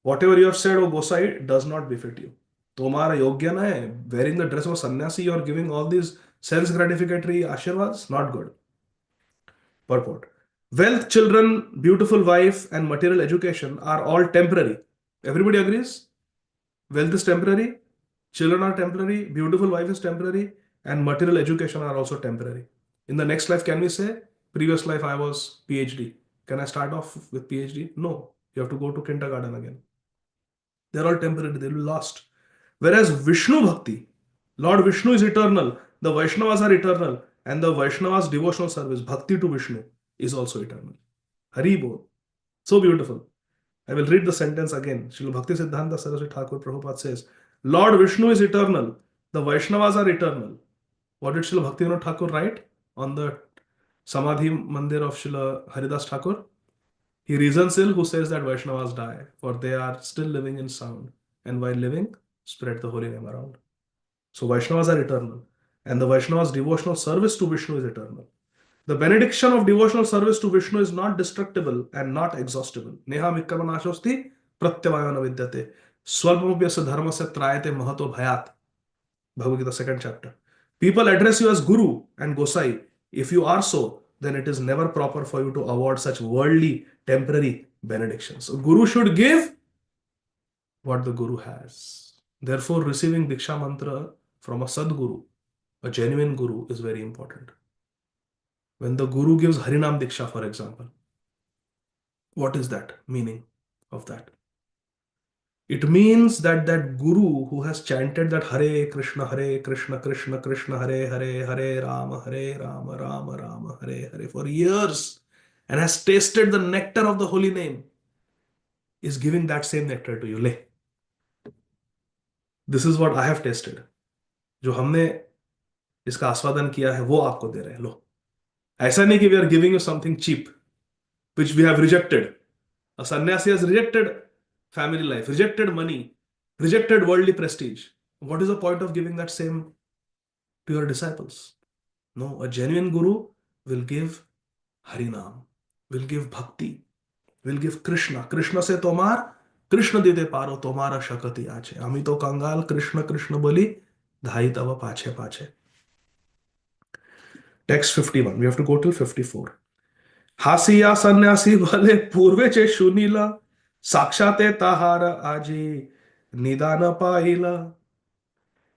whatever you have said, O Gosai, does not befit you. Tomara Yogya na hai, wearing the dress of a sannyasi, you are giving all these sense gratificatory ashirvads, not good. Purport. Wealth, children, beautiful wife, and material education are all temporary. Everybody agrees? Wealth is temporary, children are temporary, beautiful wife is temporary, and material education are also temporary. In the next life, can we say, previous life I was PhD? Can I start off with PhD? No. You have to go to kindergarten again. They're all temporary, they will last. Whereas Vishnu Bhakti, Lord Vishnu is eternal, the Vaishnavas are eternal, and the Vaishnavas' devotional service, Bhakti to Vishnu, is also eternal. Hari Bol. So beautiful. I will read the sentence again. Srila Bhakti Siddhanta Saraswati Thakur Prabhupada says, Lord Vishnu is eternal, the Vaishnavas are eternal. What did Srila Bhaktivinoda Thakur write on the Samadhi Mandir of Srila Haridas Thakur? He reasons ill who says that Vaishnavas die, for they are still living in sound, and while living, spread the holy name around. So Vaishnavas are eternal, and the Vaishnavas' devotional service to Vishnu is eternal. The benediction of devotional service to Vishnu is not destructible and not exhaustible. Neha mikrama nashosti pratyavayana vidyate. Swalpamapyasya dharmasya trayate mahato bhayat. Bhagavad Gita, 2nd chapter. People address you as Guru and Gosai. If you are so, then it is never proper for you to award such worldly, temporary benedictions. So Guru should give what the Guru has. Therefore, receiving Diksha Mantra from a Sadguru, a genuine Guru, is very important. When the Guru gives Harinam Diksha, for example, what is that meaning of that? It means that that guru who has chanted that Hare Krishna, Krishna Krishna, Hare Rama, Rama Rama, Hare for years and has tasted the nectar of the holy name is giving that same nectar to you. Le. This is what I have tasted. जो हमने इसका आस्वादन किया है वो आपको दे रहे हैं. लो. ऐसा नहीं कि we are giving you something cheap which we have rejected. A sannyasi has rejected family life, rejected money, rejected worldly prestige. What is the point of giving that same to your disciples? No, a genuine guru will give Harinam, will give Bhakti, will give Krishna. Krishna se tomar, Krishna dite paro tomara shakati ache. Ami to kangal Krishna Krishna boli, dhai tava pache pache. Text 51. We have to go to 54. हासिया सन्यासी भले पूर्वेचे शुनिला साक्षाते ताहार आजी निदान पाइला.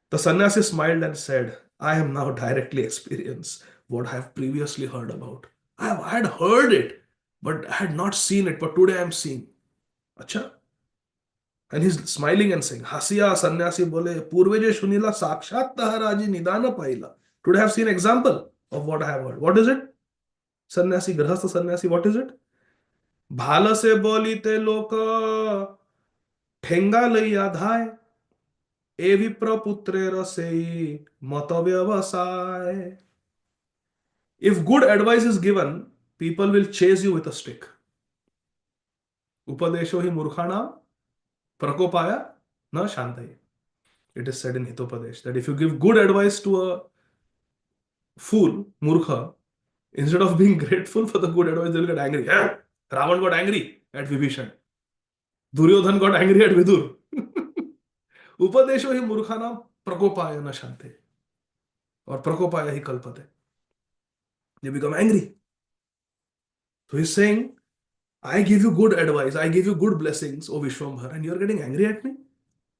The sannyasi smiled and said, I am now directly experienced what I have previously heard about. I had heard it, but I had not seen it, but today I am seeing. Acha? And he's smiling and saying, Hasiya sannyasi bole, purveje shunila sakshat taharaji nidana paila. Today I have seen example of what I have heard. What is it? Sannyasi, grahastha sannyasi, what is it? Bhala se bolite loka ठेंगा लैया धाय ए विप्र पुत्रेर से मत व्यवसाय. If good advice is given, people will chase you with a stick. Upadesho hi murkhanam prakopaya na shantaye. It is said in Hitopadesh that if you give good advice to a fool, murkha, instead of being grateful for the good advice, they will get angry. Ravan got angry at Vibhishan. Duryodhan got angry at Vidur. Upadesho hi murkhanam prakopaya na shante. Or prakopaya hi kalpate. They become angry. So he's saying, I give you good advice, I give you good blessings, O Vishwambhar, and you're getting angry at me?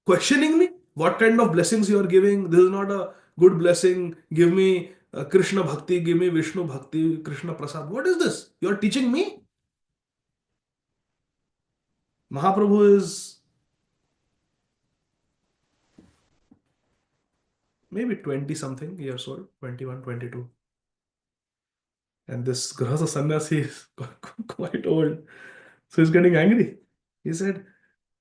Questioning me? What kind of blessings you are giving? This is not a good blessing. Give me Krishna Bhakti, give me Vishnu Bhakti, Krishna Prasad. What is this? You're teaching me? Mahaprabhu is maybe 20 something years old, 21, 22. And this Grahasa Sannyasi is quite old. So he's getting angry. He said,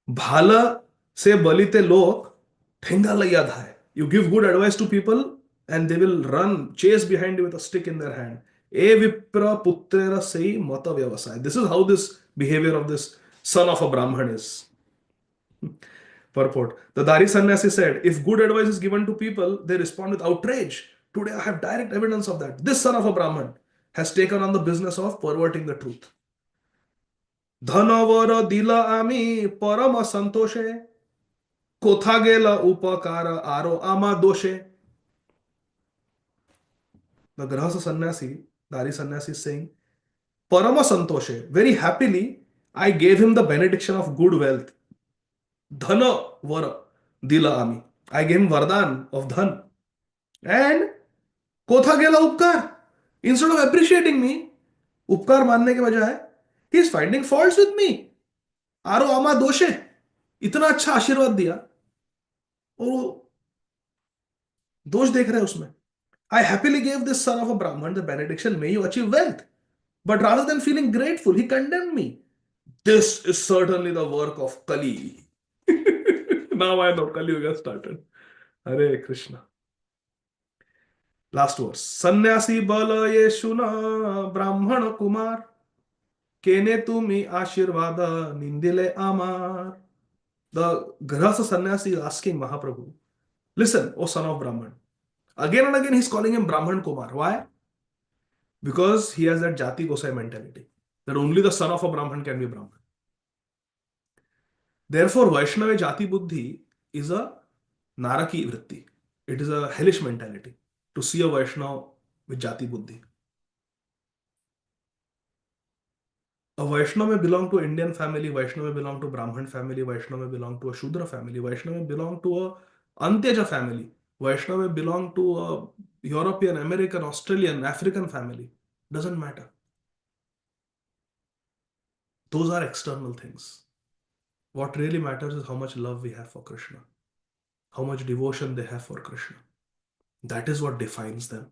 Bhala se balite lok thenga laya dhai. You give good advice to people and they will run, chase behind you with a stick in their hand. E vipra putrera sei mata vyavasai. This is how this behavior of this son of a Brahman is. Purport. The Dari Sannyasi said, if good advice is given to people, they respond with outrage. Today I have direct evidence of that. This son of a Brahman has taken on the business of perverting the truth. Dhanavar dila ami parama santoshe kotha gela upakara aro ama doshe. The Grahasa Sannyasi, Dari Sannyasi is saying, Parama santoshe, very happily, I gave him the benediction of good wealth. Dhana vara dila ami. I gave him vardhan of dhan. And kotha gela upkar. Instead of appreciating me, उपकार मानने के बजाय he is finding faults with me. आरो आमा दोषे. इतना अच्छा आशीर्वाद दिया और वो दोष देख रहे हैं उसमें. I happily gave this son of a Brahman the benediction, may you achieve wealth. But rather than feeling grateful, he condemned me. This is certainly the work of Kali. Now I know Kali Yuga started. Hare Krishna. Last verse. Sannyasi bala yeshuna brahmana kumar kene tumi ashirvada nindile amar. The Grahasa Sannyasi is asking Mahaprabhu, listen, O son of Brahman. Again and again he's calling him Brahman Kumar. Why? Because he has that Jati Gosai mentality. That only the son of a Brahman can be Brahman. Therefore, Vaishnava Jati Buddhi is a Naraki Vritti. It is a hellish mentality to see a Vaishnava with Jati Buddhi. A Vaishnava may belong to Indian family, Vaishnava may belong to Brahman family, Vaishnava may belong to a Shudra family, Vaishnava may belong to a Antyaja family, Vaishnava may belong to a European, American, Australian, African family. Doesn't matter. Those are external things. What really matters is how much love we have for Krishna, how much devotion they have for Krishna. That is what defines them.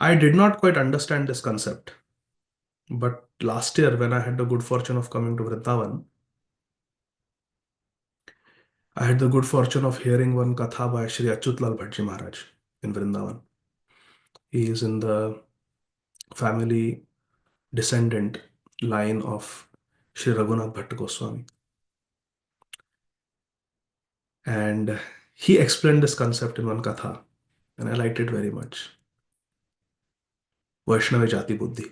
I did not quite understand this concept, but last year when I had the good fortune of coming to Vrindavan, I had the good fortune of hearing one katha by Shri Achyutlal Bhattji Maharaj in Vrindavan. He is in the family descendant line of Shri Raghunath Bhatt Goswami. And he explained this concept in one katha, and I liked it very much. Vaishnava Jati Buddhi.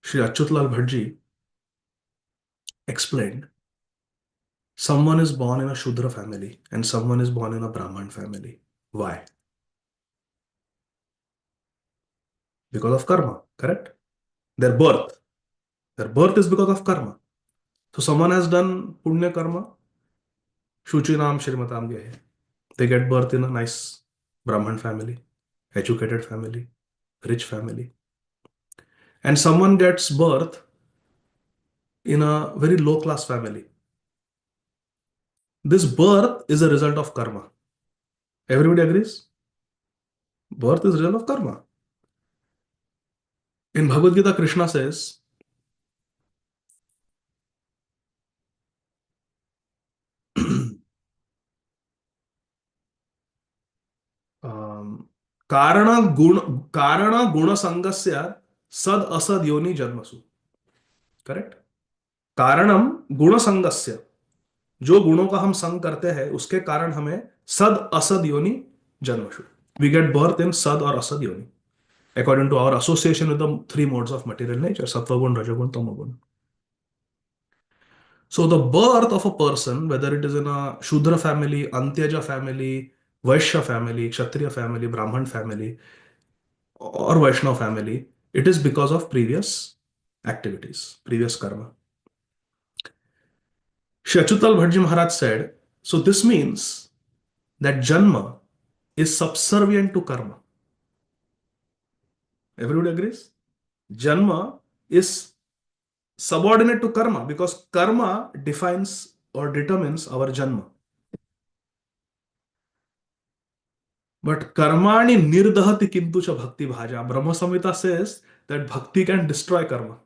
Shri Achyutlal Bhattji explained someone is born in a Shudra family and someone is born in a Brahman family. Why? Because of karma, correct? Their birth. Their birth is because of karma. So someone has done punya karma, Shuchinam Shrimatam Gyahe. They get birth in a nice Brahman family, educated family, rich family. And someone gets birth in a very low class family. This birth is a result of karma. Everybody agrees? Birth is a result of karma. In Bhagavad Gita, Krishna says, कारण गुण संगस्य सद असद योनि जन्मसु. Correct. कारणम गुण संगस्य, जो गुणों का हम संग करते हैं उसके कारण हमें सद असद योनि जन्मसु. वी गेट बर्थ इन सद और असद योनि according to our association with the three modes of material nature, sattva gun, rajagun, tamagun. So the birth of a person, whether it is in a Shudra family, Antyaja family, Vaishya family, Kshatriya family, Brahman family, or Vaishnava family, it is because of previous activities, previous karma. Shri Achyutal Bhattji Maharaj said, so this means that Janma is subservient to karma. Everybody agrees? Janma is subordinate to karma because karma defines or determines our Janma. But karmani nirdahati kintu cha bhakti bhaja. Brahma Samhita says that bhakti can destroy karma.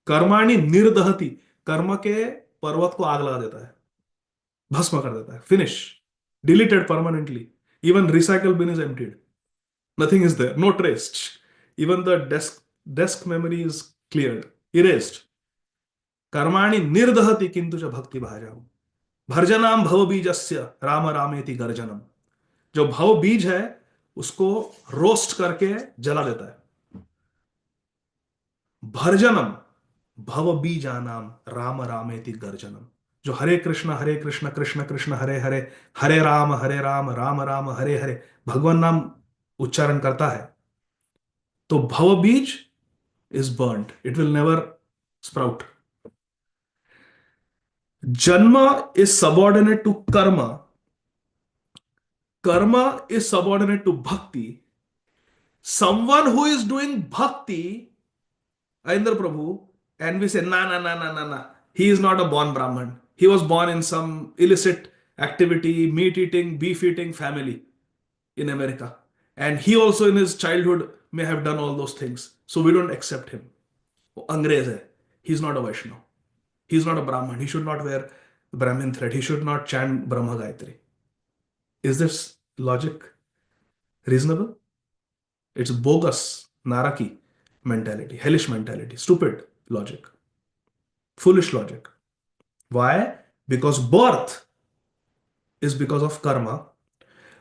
Karmani nirdahati. कर्म के पर्वत को आग लगा देता है, भस्म कर देता है, finish, deleted permanently. Even recycle bin is emptied, nothing is there, no traced. Even the disk memory is cleared, erased. कर्माणि निर्दहति किंतु च भक्ति भाजाम. भर्जनाम भव बीजस्य राम रामेति गर्जनम. जो भव बीज है उसको रोस्ट करके जला देता है. भर्जनम भव बीजानाम राम रामेति गर्जनम. जो हरे कृष्ण कृष्ण कृष्ण हरे हरे, हरे राम राम राम हरे हरे भगवान नाम उच्चारण करता है, तो भव बीज is burned, it will never sprout. जन्म इज सबऑर्डिनेट टू कर्म, कर्म इज सबऑर्डिनेट टू भक्ति. Someone who is doing bhakti, Aindra Prabhu, and we say, na, he is not a born Brahman. He was born in some illicit activity, meat eating, beef eating family in America. And he also in his childhood may have done all those things. So we don't accept him. वो अंग्रेज है. He's not a Vaishnava. He's not a Brahman. He should not wear Brahmin thread. He should not chant Brahma Gayatri. Is this logic reasonable? It's bogus, naraki mentality, hellish mentality, stupid logic, foolish logic. Why? Because birth is because of karma,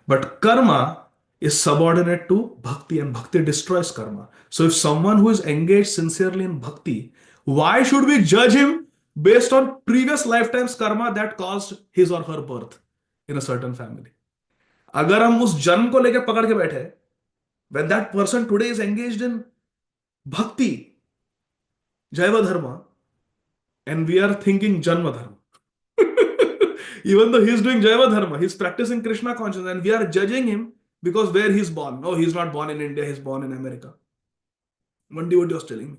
but karma is subordinate to bhakti, and bhakti destroys karma. So if someone who is engaged sincerely in bhakti, why should we judge him based on previous lifetimes karma that caused his or her birth in a certain family? अगर हम उस जन्म को लेकर पकड़ के बैठे, when that person today is engaged in bhakti, jaiva dharma, and we are thinking janma dharma, Even though he's doing Jaiva Dharma, he's practicing Krishna consciousness, and we are judging him because where he's born. No, he's not born in India, he's born in America. One devotee was telling me.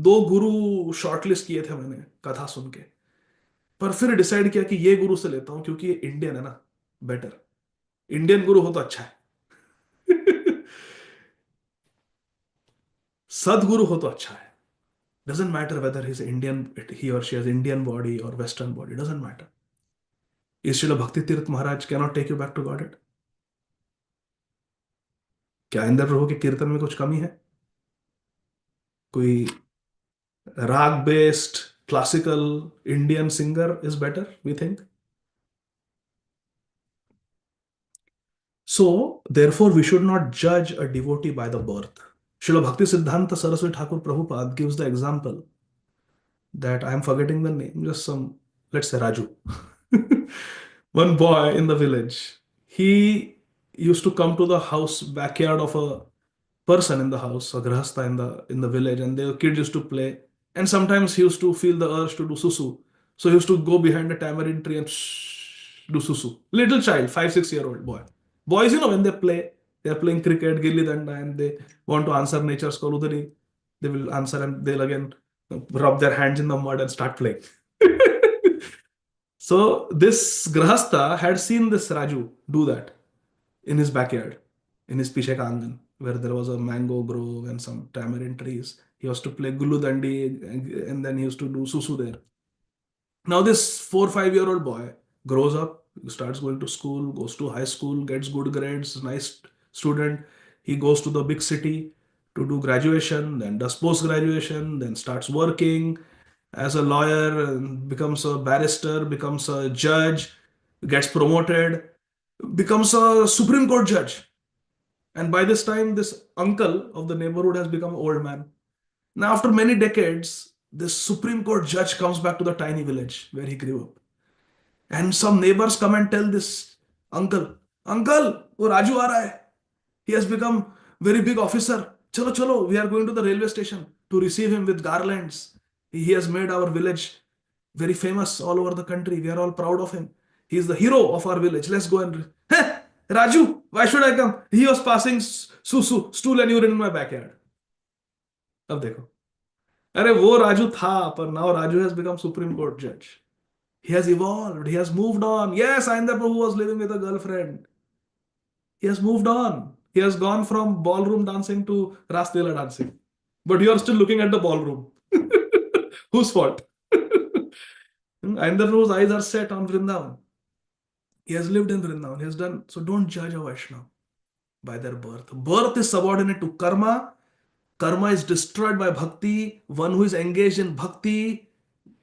2 Guru shortlist किए थे मैंने कथा सुन के, पर फिर decide किया कि ये गुरु से लेता हूं क्योंकि ये इंडियन है ना, बेटर। इंडियन गुरु हो तो अच्छा है। सदगुरु हो तो अच्छा है। Doesn't matter whether he's Indian, he or she has Indian body or Western body, doesn't matter. Is Srila Bhakti Tirth Maharaj cannot take you back to Godhead? क्या इंद्र प्रभु के कीर्तन में कुछ कमी है? कोई raga based classical Indian singer is better, we think? So, therefore, we should not judge a devotee by the birth. Srila Bhakti Siddhanta Saraswati Thakur Prabhupada gives the example that I am forgetting the name, just some, let's say Raju. One boy in the village, he used to come to the house, backyard of a person in the house, a grahastha in the village, and the kids used to play. And sometimes he used to feel the urge to do susu. So he used to go behind a tamarind tree and do susu. Little child, 5, 6 year old boy. Boys, when they play, they're playing cricket, gilli danda, and they want to answer nature's call. Udhari, they will answer and they'll again rub their hands in the mud and start playing. So this grahastha had seen this Raju do that in his backyard, in his piche ka angan, where there was a mango grove and some tamarind trees. He used to play gullu dandi, and then he used to do susu there. Now this 4, 5 year old boy grows up, starts going to school, goes to high school, gets good grades, nice student. He goes to the big city to do graduation, then does post graduation, then starts working as a lawyer, and becomes a barrister, becomes a judge, gets promoted, becomes a Supreme Court judge. And by this time, this uncle of the neighborhood has become an old man. Now, after many decades, this Supreme Court judge comes back to the tiny village where he grew up. And some neighbors come and tell this uncle, Uncle, wo Raju aa raha hai. He has become very big officer. Chalo, chalo, we are going to the railway station to receive him with garlands. He has made our village very famous all over the country. We are all proud of him. He is the hero of our village. Let's go and... Hey, Raju, why should I come? He was passing stool and urine in my backyard. अब देखो, अरे वो राजू था, पर now Raju has become Supreme Court judge. He has evolved. He has moved on. Yes, Ainda Prabhu was living with a girlfriend. He has moved on. He has gone from ballroom dancing to Ras Leela dancing. But you are still looking at the ballroom. Whose fault? Ainda Prabhu's eyes are set on Vrindavan. He has lived in Vrindavan. He has done. So don't judge a Vaishnava by their birth. Birth is subordinate to karma. Karma is destroyed by bhakti. One who is engaged in bhakti,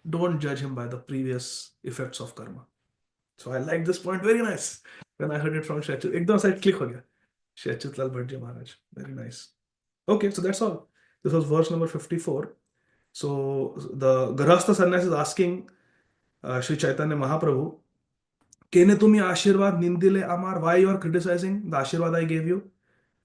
don't judge him by the previous effects of karma. So I like this point. Very nice. When I heard it from Shri Achyut, ekdam side click ho gaya. Shri Achyut Lal Bhattji Maharaj. Very nice. Okay, so that's all. This was verse number 54. So the Garhastha sannyasi is asking Shri Chaitanya Mahaprabhu, Kene tumi ashirvad nindile amar, why you are criticizing the ashirvad I gave you?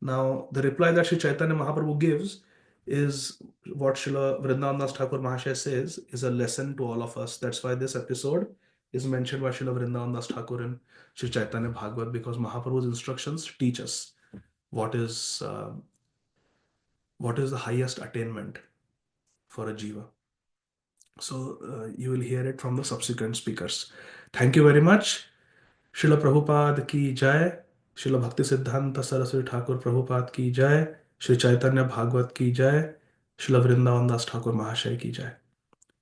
Now, the reply that Shri Chaitanya Mahaprabhu gives is what Srila Vrindavan Das Thakur Mahashaya says is a lesson to all of us. That's why this episode is mentioned by Srila Vrindavan Das Thakur in Shri Chaitanya Bhagavat, because Mahaprabhu's instructions teach us what is the highest attainment for a jiva. So you will hear it from the subsequent speakers. Thank you very much. Srila Prabhupada ki jai. Srila Bhakti Siddhanta Saraswati Thakur Prabhupada ki jai. Shri Chaitanya Bhagavat ki jai. Srila Vrindavan Das Thakur Mahashaya ki jai.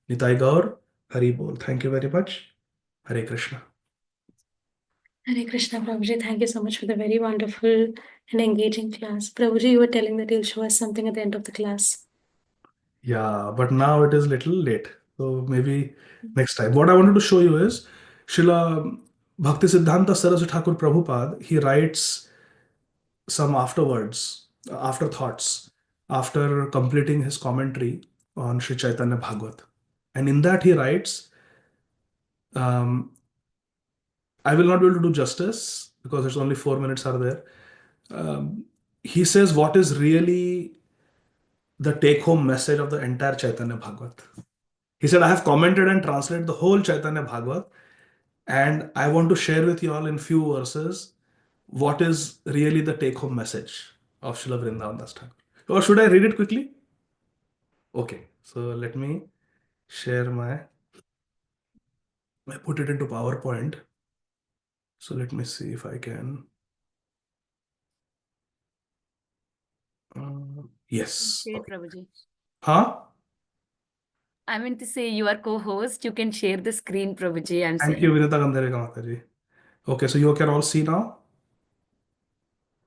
Nitai Gaur, Hari Bol. Thank you very much. Hare Krishna. Hare Krishna, Prabhuji. Thank you so much for the very wonderful and engaging class. Prabhuji, you were telling that you'll show us something at the end of the class. Yeah, but now it is little late. So maybe next time. What I wanted to show you is Srila Bhakti Siddhanta Saraswati Thakur Prabhupada, he writes some afterthoughts, after completing his commentary on Sri Chaitanya Bhagavat. And in that he writes, I will not be able to do justice because it's only 4 minutes are there. He says what is really the take-home message of the entire Chaitanya Bhagavat. He said, I have commented and translated the whole Chaitanya Bhagavat, And I want to share with you all in few verses what is really the take-home message of Srila Vrindavan Das Thakur. Or should I read it quickly? Okay, so let me share I put it into PowerPoint. So let me see if I can. Yes. Share, Okay. Prabhuji. Huh? I meant to say you are co-host. You can share the screen, Prabhuji. I'm Thank saying. you, Vinita Gandharika Mataji. Okay, so you can all see now.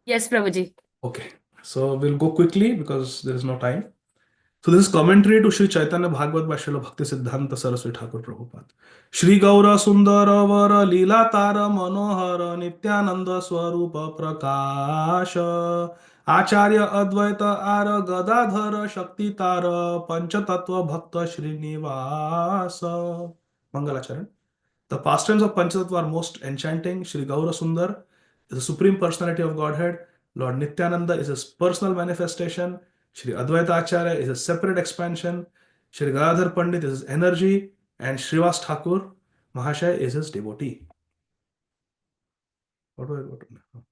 Yes, Prabhuji. Okay, so we'll go quickly because there is no time. So this is commentary to Sri Chaitanya Bhagavat by Srila Bhakti Siddhanta Saraswati Thakur Prabhupada. Shri Gaura Sundara Vara Leela Tara Manohara Nityananda Swarupa Prakasha Acharya Advaita Ara Gadadhara Shakti Tara Panchatattva Bhakta Srinivasa. Mangalacharan. The pastimes of Panchatattva are most enchanting. Shri Gaura Sundar is the Supreme Personality of Godhead. Lord Nityananda is his personal manifestation. Shri Advaita Acharya is a separate expansion. Shri Gadadhar Pandit is his energy. And Srivas Thakur Mahashaya is his devotee. What do I go to now?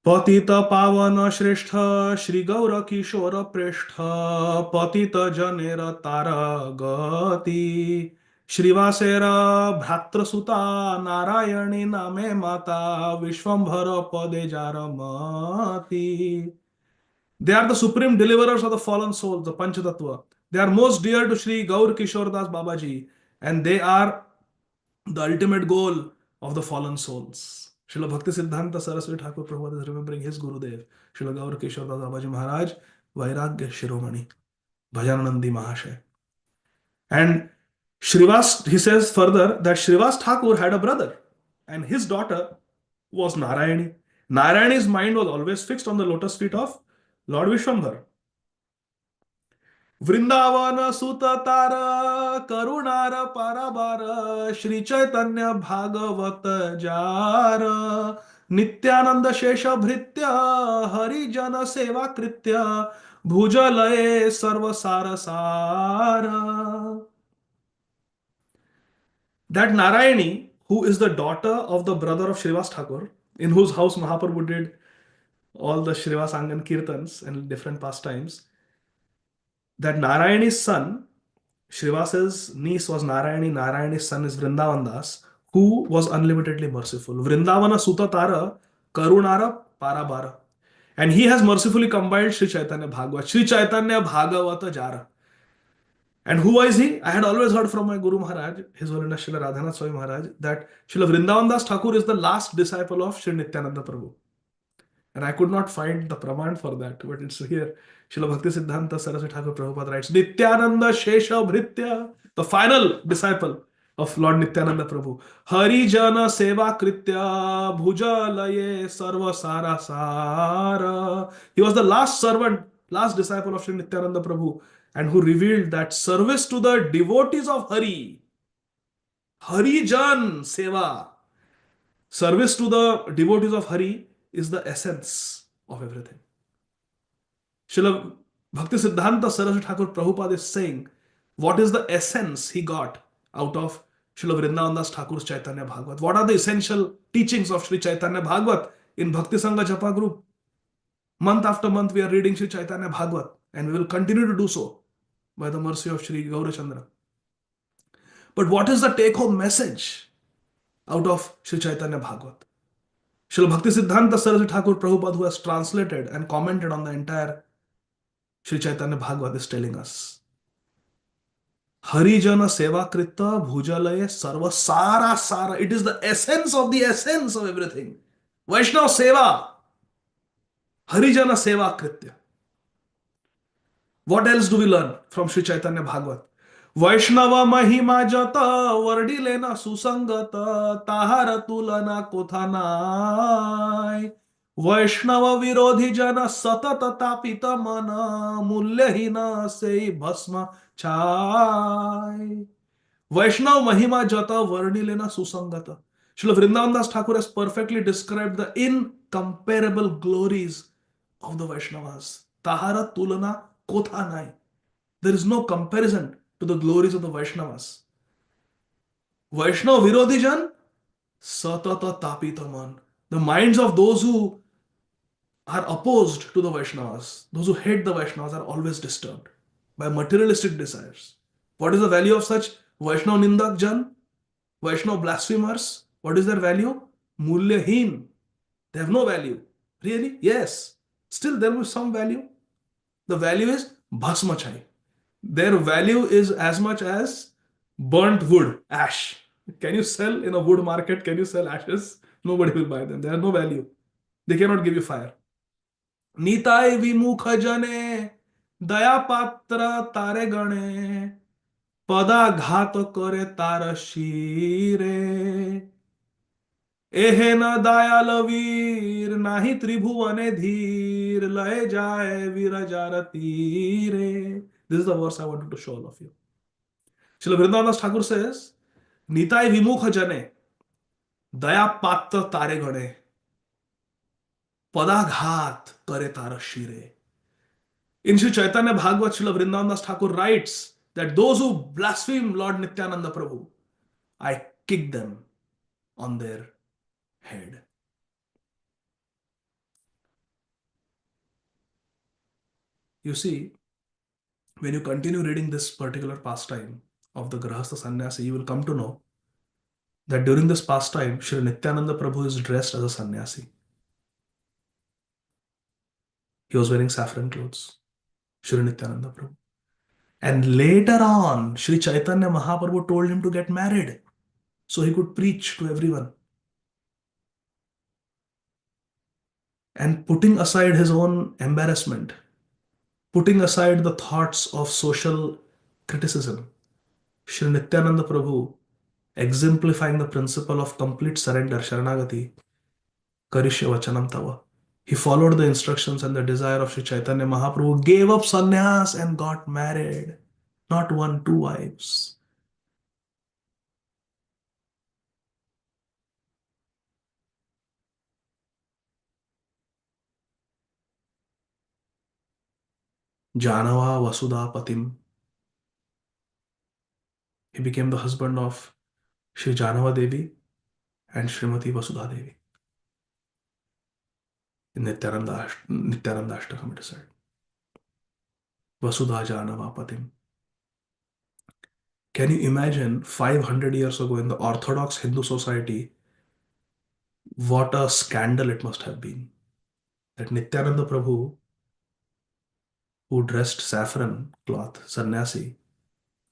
पतित पावन श्रेष्ठ श्री गौर किशोर प्रेष्ठ पतित जनेर तार गति श्रीवासेर भ्रातृसुता नारायणी नामे माता विश्वंभर पदे जारमती. They are the supreme deliverers of the fallen souls, the Panchatattva. They are most dear to Sri Gaur Kishore Das Babaji, and they are the ultimate goal of the fallen souls. Srila Bhakti Siddhanta Saraswati Thakur Prabhupada is remembering his Gurudev, Srila Gaur Kishore Das Babaji Maharaj, Vairagya Shiromani, Bhajananandi Mahashay. And Srivas, he says further that Srivas Thakur had a brother, and his daughter was Narayani. Narayani's mind was always fixed on the lotus feet of Lord Vishwambhar. Vrindavan सुत तार करुणार पाराबार Shri Chaitanya Bhagavat jar Nityanand शेष भृत्य हरिजन सेवा कृत्य भुजलये सर्वसार सार. That Narayani, who is the daughter of the brother of Srivas Thakur, in whose house Mahaprabhu did all the Srivas Angan Kirtans and different pastimes, that Narayani's son, Srivas's niece was Narayani, Narayani's son is Vrindavan Das, who was unlimitedly merciful. Vrindavana Suta Tara Karunara Parabara. And he has mercifully compiled Sri Chaitanya Bhagavat, Sri Chaitanya Bhagavata Jara. And who is he? I had always heard from my Guru Maharaj, His Holiness Srila Radhanath Swami Maharaj, that Srila Vrindavan Das Thakur is the last disciple of Sri Nityananda Prabhu. And I could not find the praman for that, but it's here. Srila Bhakti Siddhanta Saraswati Thakur Prabhupada writes, Nityananda Shesha Bhritya, the final disciple of Lord Nityananda Prabhu. Harijana Seva Kritya Bhujalaye Sarva Sara Sara. He was the last servant, last disciple of Sri Nityananda Prabhu, and who revealed that service to the devotees of Hari. Harijan Seva. Service to the devotees of Hari is the essence of everything. Srila Bhakti Siddhanta Saraswati Thakur Prabhupada is saying what is the essence he got out of Srila Vrindavan Das Thakur's Chaitanya Bhagavat. What are the essential teachings of Sri Chaitanya Bhagavat in Bhakti Sangha Japa group? Month after month we are reading Sri Chaitanya Bhagavat, and we will continue to do so by the mercy of Sri Gaurachandra. But what is the take-home message out of Sri Chaitanya Bhagavat? Srila Bhakti Siddhanta Saraswati Thakur Prabhupada, who has translated and commented on the entire Sri Chaitanya Bhagavat, is telling us, Harijana Seva Kritta Bhujalaye Sarva Sara Sara. It is the essence of everything. Vaishnava Seva. Harijana Seva Kritya. What else do we learn from Sri Chaitanya Bhagavat? Vaishnava Mahima Jata Vardilena Susangata Tahara Tulana Kothanai. Vaishnava Virodhi Jana Satata Tapita Mana Mulyahina Sei Bhasma Chai. Vaishnav Mahima Jata Varnilena Susangata. Srila Vrindavan Das Thakur has perfectly described the incomparable glories of the Vaishnavas. Tahara Tulana Kothanai. There is no comparison to the glories of the Vaishnavas. Vaishnav Virodhi Jan, Satata Tapita Man. The minds of those who are opposed to the Vaishnavas, those who hate the Vaishnavas, are always disturbed by materialistic desires. What is the value of such Vaishnav Nindak Jan? Vaishnav blasphemers? What is their value? Mulyaheen. They have no value. Really? Yes. Still, there was some value. The value is bhasmachai. Their value is as much as burnt wood, ash. Can you sell in a wood market? Can you sell ashes? Nobody will buy them. They have no value. They cannot give you fire. Nitai vimukha jane, daya patra tare gane, pada ghat kare tara shire. एहे न दयाल वीर नाही त्रिभुवने धीर लय जाए विरजार तीरे. This is the verse I wanted to show all of you. Srila Vrindavan Thakur says, Nitai vimukha jane, daya patra tare gane, padaghat kare tara shire. In Sri Chaitanya Bhagavat, Srila Vrindavan Thakur writes that those who blaspheme Lord Nityananda Prabhu, I kick them on their head. You see, when you continue reading this particular pastime of the Grahastha Sannyasi, you will come to know that during this pastime, Sri Nityananda Prabhu is dressed as a sannyasi. He was wearing saffron clothes, Sri Nityananda Prabhu. And later on, Sri Chaitanya Mahaprabhu told him to get married so he could preach to everyone. And putting aside his own embarrassment, putting aside the thoughts of social criticism, Sri Nityananda Prabhu, exemplifying the principle of complete surrender, Sharanagati, Karishya Vachanam Tava. He followed the instructions and the desire of Sri Chaitanya Mahaprabhu, gave up sannyas and got married. Not one, two wives. Janava Vasudha Patim. He became the husband of Sri Janava Devi and Srimati Vasudha Devi. In Nityananda Ashtakam it is said. Vasudha Janava Patim. Can you imagine 500 years ago in the Orthodox Hindu society, what a scandal it must have been that Nityananda Prabhu, who dressed saffron cloth, sannyasi,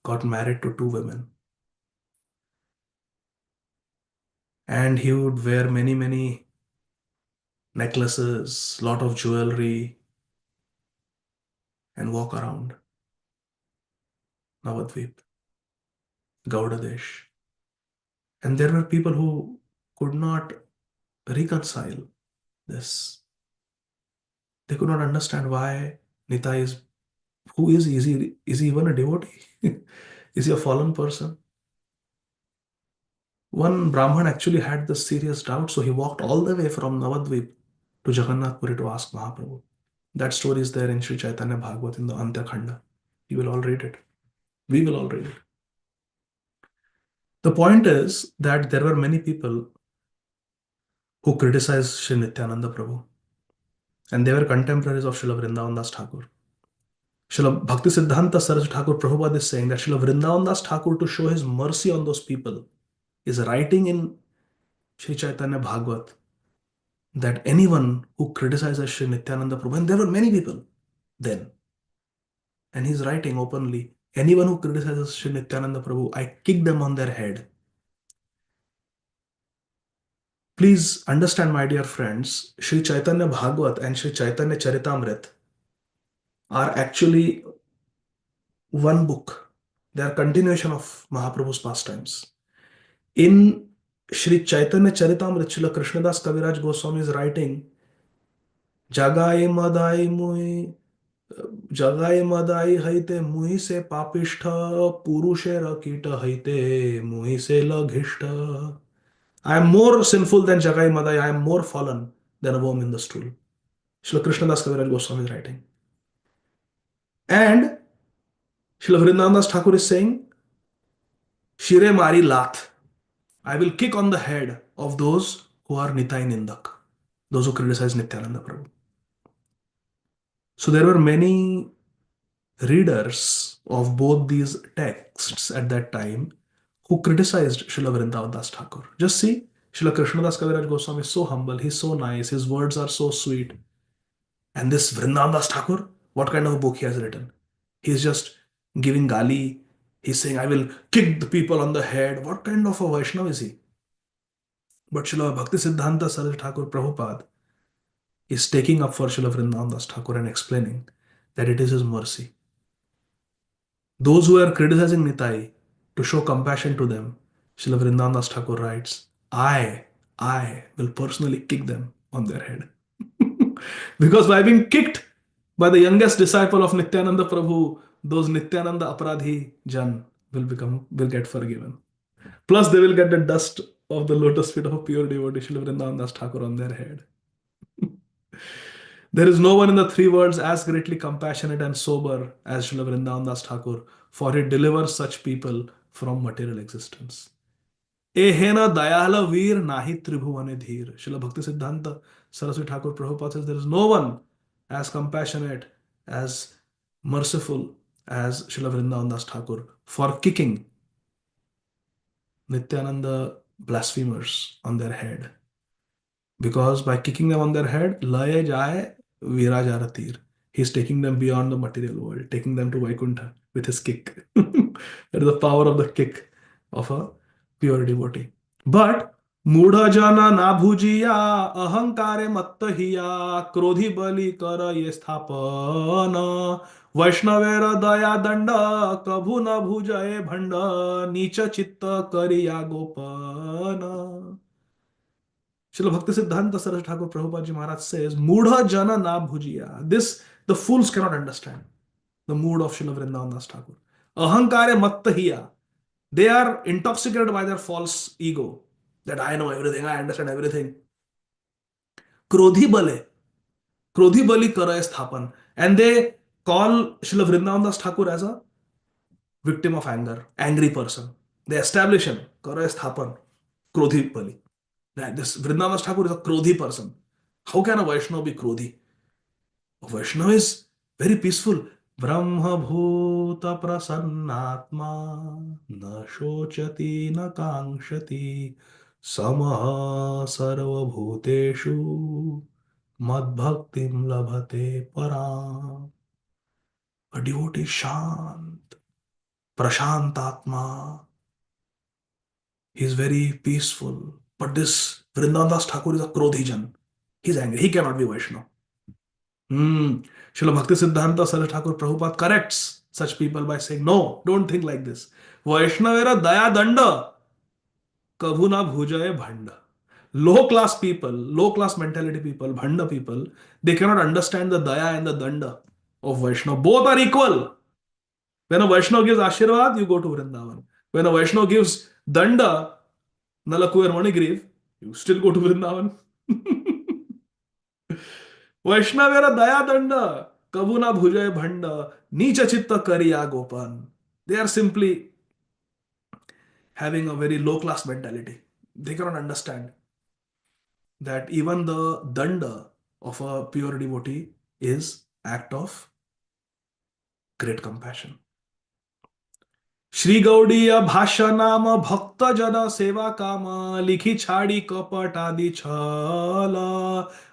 got married to two women. And he would wear many, many necklaces, lot of jewelry, and walk around Navadvip, Gaudadesh. And there were people who could not reconcile this. They could not understand why Nitai is, who is he? Is he even a devotee? Is he a fallen person? One Brahman actually had this serious doubt, so he walked all the way from Navadvip to Jagannath Puri to ask Mahaprabhu. That story is there in Sri Chaitanya Bhagavat in the Antya Khanda. You will all read it. We will all read it. The point is that there were many people who criticized Sri Nityananda Prabhu, and they were contemporaries of Srila Vrindavan Das Thakur. Srila Bhakti Siddhanta Saraswati Thakur Prabhupada is saying that Srila Vrindavan Das Thakur, to show his mercy on those people, is writing in Sri Chaitanya Bhagavat that anyone who criticizes Sri Nityananda Prabhu, and there were many people then, and he's writing openly, anyone who criticizes Sri Nityananda Prabhu, I kick them on their head. Please understand, my dear friends, Sri Chaitanya Bhagavat and Sri Chaitanya Charitamrita are actually one book. They are continuation of Mahaprabhu's pastimes. In Sri Chaitanya Charitamrita, Srila Krishnadas Kaviraj Goswami is writing, Jagai madai haite muhi se papishta, purushe rakita haite muhi se laghishta. I am more sinful than Jagai Madai. I am more fallen than a worm in the stool. Srila Krishnadas Kaviraj Goswami is writing. And Srila Vrindavan Das Thakur is saying, Shire Mari Lath. I will kick on the head of those who are Nitai Nindak, those who criticize Nityananda Prabhu. So there were many readers of both these texts at that time who criticized Srila Vrindavan Das Thakur. Just see, Srila Krishnadas Kaviraj Goswami is so humble, he's so nice, his words are so sweet. And this Vrindavan Das Thakur, what kind of a book he has written? He's just giving gali. He's saying, I will kick the people on the head. What kind of a Vaishnava is he? But Srila Bhakti Siddhanta Saraswati Thakur Prabhupada is taking up for Srila Vrindavan Das Thakur and explaining that it is his mercy. Those who are criticizing Nitai, to show compassion to them, Srila Vrindavan Das Thakur writes, I will personally kick them on their head. Because by being kicked by the youngest disciple of Nityananda Prabhu, those Nityananda Aparadhi Jan will get forgiven. Plus, they will get the dust of the lotus feet of a pure devotee, Srila Vrindavan Das Thakur, on their head. There is no one in the three worlds as greatly compassionate and sober as Srila Vrindavan Das Thakur, for he delivers such people from material existence. Ehena dayala veer nahi tribhuvane dheer. Srila Bhakti Siddhanta Saraswati Thakur Prabhupada says there is no one as compassionate, as merciful as Srila Vrindavan Das Thakur for kicking Nityananda blasphemers on their head. Because by kicking them on their head, laye jaye virajaratir. He's taking them beyond the material world, taking them to Vaikuntha with his kick. That is the power of the kick of a pure devotee. But मूढ़ जना ना भुजिया अहंकारे मत्त हिया क्रोधी बलि कर ये स्थापन वैष्णवेर दया दंड कभु न भुजय भंड नीच चित्त करिया गोपन. Srila Bhakti Siddhanta Saraswati Thakur Prabhupada Ji Maharaj says, Mudha Jana Na Bhujiya. This, the fools cannot understand the mood of Srila Vrindavan Das Thakur. Ahankare Mattahiya. They are intoxicated by their false ego. That I know everything, I understand everything. Krodhi Bale. Krodhi Bali Kara Sthapan. And they call Srila Vrindavan Das Thakur as a victim of anger, angry person. They establish him. Kara Sthapan. Krodhi Bali. This Vrindavan Das Thakur is a Krodhi person. How can a Vaishnava be Krodhi? A Vaishnava is very peaceful. Brahma bhuta prasannatma na shochati na kankshati samaha sarva bhuteshu madbhaktim labhate param. A devotee is shant, prashantatma. He is very peaceful. But this Vrindavan Das Thakur is a Krodhijan. He's angry. He cannot be Vaishnava. Srila Bhakti Siddhanta Saraswati Thakur Prabhupada corrects such people by saying, no, don't think like this. Vaishnavera daya danda kabhu na bhujaye bhanda. Low class people, low class mentality people, bhanda people, they cannot understand the daya and the danda of Vaishnava. Both are equal. When a Vaishnava gives Ashirvad, you go to Vrindavan. When a Vaishnava gives danda, Nalaku and Manigriv, you still go to Vrindavan. Vaishnavera daya danda, kabuna bhujaya bhanda, nicha chitta kariya gopan. They are simply having a very low class mentality. They cannot understand that even the danda of a pure devotee is act of great compassion. Shri Gaudiya भाष्य नाम भक्त जन सेवा काम लिखी छाड़ी कपट आदि छल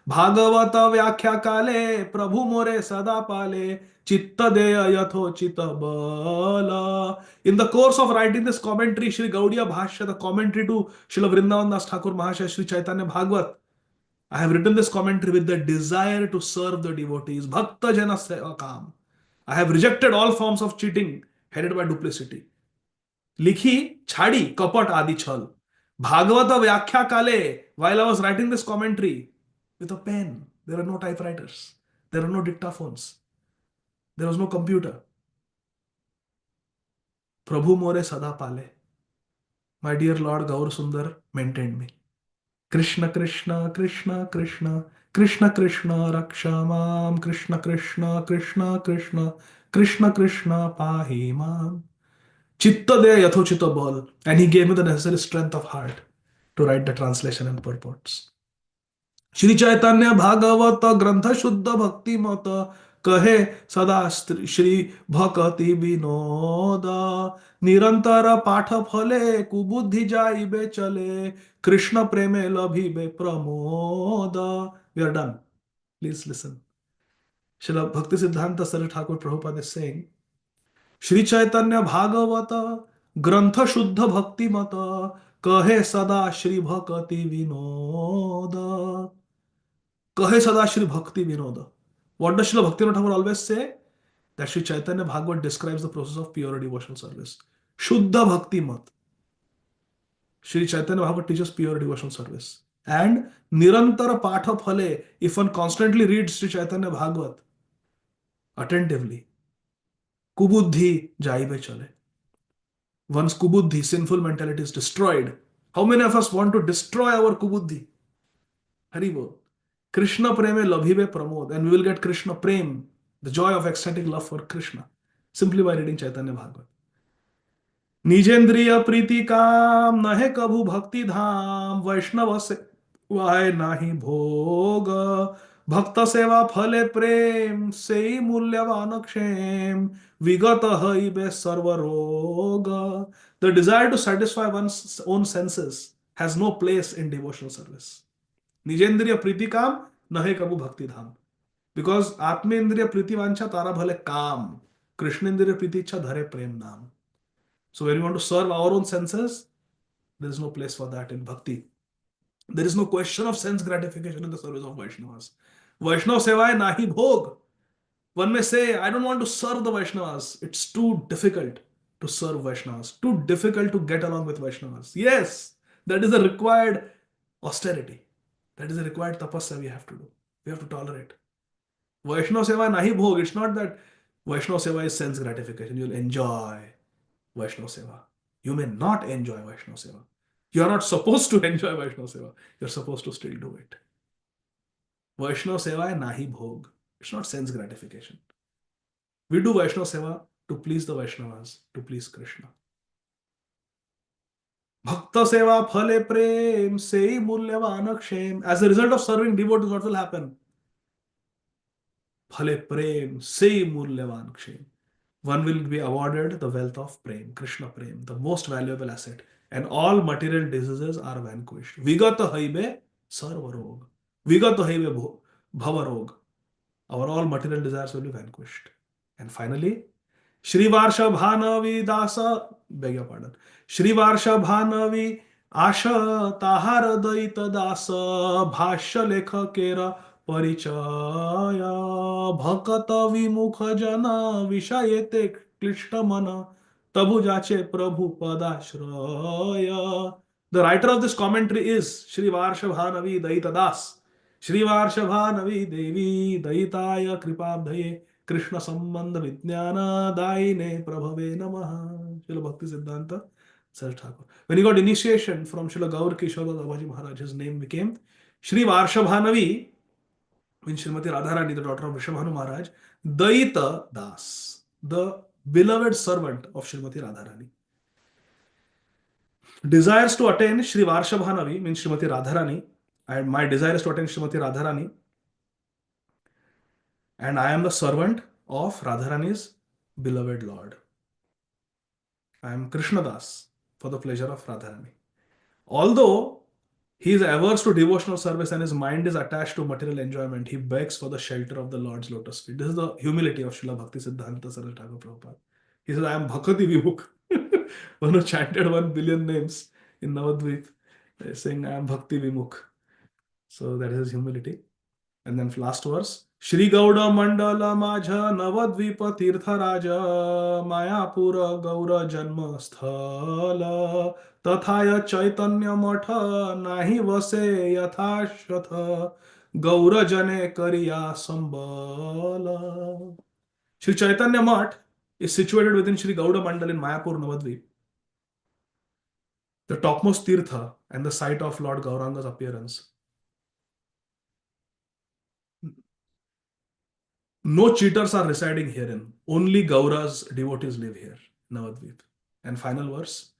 भागवत व्याख्या काले प्रभु मोरे सदा पाले चित्त देय यथोचित बल. In the course of writing this commentary, Shri Gaudiya Bhashya, the commentary to Srila Vrindavan Das Thakur Mahashaya Shri Chaitanya Bhagavat, I have written this commentary with the desire to serve the devotees. Bhakta jana seva kam. I have rejected all forms of cheating headed by duplicity. Likhi, chhadi, kapat, adi chhal. Bhagavata Vyakhya Kale, while I was writing this commentary with a pen, there are no typewriters, there are no dictaphones, there was no computer. Prabhu More Sada Pale. My dear Lord Gaur Sundar maintained me. Krishna Krishna Krishna Krishna Krishna Krishna Raksha Mam Krishna Krishna Krishna Krishna Krishna Krishna Pahi Mam. Chitta de yathochita bal. And he gave me the necessary strength of heart to write the translation and purports. Shri Chaitanya Bhagavat ग्रंथ शुद्ध भक्ति मत कहे सदा श्री भक्ति विनोद निरंतर पाठ फले कुबुद्धि जाइबे चले कृष्ण प्रेमे लभिबे Pramod. We are done. Please listen. Srila Bhakti Siddhanta Saraswati Thakur Prabhupada is saying, Shri Chaitanya Bhagavat ग्रंथ शुद्ध भक्ति मत कहे सदा श्री भक्ति Vinod. Kahe Sada Shri Bhakti Vinoda. What does Srila Bhaktivinoda Thakur always say? That Sri Chaitanya Bhagavat describes the process of pure devotional service. Shuddha Bhakti Mat. Sri Chaitanya Bhagavat teaches pure devotional service. And Nirantara Patha Phale, if one constantly reads Sri Chaitanya Bhagavat attentively, Kubuddhi Jaibe Chale. Once Kubuddhi, sinful mentality, is destroyed. How many of us want to destroy our Kubuddhi? Haribol. Krishna preme labhibe pramod, and we will get Krishna prem, the joy of ecstatic love for Krishna, simply by reading Chaitanya Bhagavat. निजेंद्रिय प्रीति काम नहे कभु भक्ति धाम वैष्णव से वाय नाही भोग भक्त सेवा फले प्रेम से मूल्यवान क्षेम विगत हइबे सर्व रोग. The desire to satisfy one's own senses has no place in devotional service. निजेंद्रिय प्रीति काम नहे कबू भक्ति धाम. Because आत्मेंद्रिय प्रीति वांछा तारा भले काम, कृष्णेंद्रिय प्रीति इच्छा धरे प्रेम नाम. So when you want to serve our own senses, there is no place for that in bhakti. There is no question of sense gratification in the service of Vaishnavas. Vaishnava sevai nahi bhog. One may say, I don't want to serve the Vaishnavas. It's too difficult to serve Vaishnavas. Too difficult to get along with Vaishnavas. Yes, that is a required austerity. That is a required tapasya we have to do. We have to tolerate. Vaishnava seva nahi bhog. It's not that Vaishnava seva is sense gratification. You'll enjoy Vaishnava seva. You may not enjoy Vaishnava seva. You are not supposed to enjoy Vaishnava seva. You're supposed to still do it. Vaishnava seva nahi bhog. It's not sense gratification. We do Vaishnava seva to please the Vaishnavas, to please Krishna. Bhakta seva phale prem sei mulyavan kshem. As a result of serving devotees, what will happen? Phale prem sei mulyavan kshem. One will be awarded the wealth of prem, Krishna prem, the most valuable asset. And all material diseases are vanquished. Vigata haibe sarvarog. Vigata haibe bhavarog. Our all material desires will be vanquished. And finally, Shri Varsha Bhanavi Dasa, beg your pardon. Shri Varsha Bhanavi Asha Tahara Daita Dasa Bhashya Lekha Kera Parichaya Bhakata Vimukha Jana Vishayete Klishta Mana Tabu Jache Prabhu Padashraya. The writer of this commentary is Shri Varsha Bhanavi Daita Das. Shri Varsha Bhanavi Devi Daitaya Kripabdhaye Krishna Sambandha Vijnana Daine Prabhave Namaha. Srila Bhakti Siddhanta Saraswati Thakur. When he got initiation from Srila Gaur Kishore Babaji Maharaj, his name became Shri Varshabhanavi, means Srimati Radharani, the daughter of Vrishabhanu Maharaj, Daita Das, the beloved servant of Srimati Radharani. Desires to attain Shri Varshabhanavi means Srimati Radharani, and my desire is to attain Srimati Radharani. And I am the servant of Radharani's beloved Lord. I am Krishna Das for the pleasure of Radharani. Although he is averse to devotional service and his mind is attached to material enjoyment, he begs for the shelter of the Lord's lotus feet. This is the humility of Srila Bhakti Siddhanta Saraswati Thakur Prabhupada. He says, I am Bhakti Vimukh. One who chanted 1 billion names in Navadvip, saying, I am Bhakti Vimukh. So that is his humility. And then last verse. Shri Gauda Mandala Majha Navadvipa Tirtha Raja Mayapura Gaura Janma Sthala Tathaya Chaitanya Matha Nahi Vase Yatha Shatha Gaura Jane Kariya Sambala. Shri Chaitanya Math is situated within Shri Gauda Mandal in Mayapur, Navadvip, the topmost Tirtha and the site of Lord Gauranga's appearance. No cheaters are residing herein. Only Gaura's devotees live here, Navadvip. And final verse.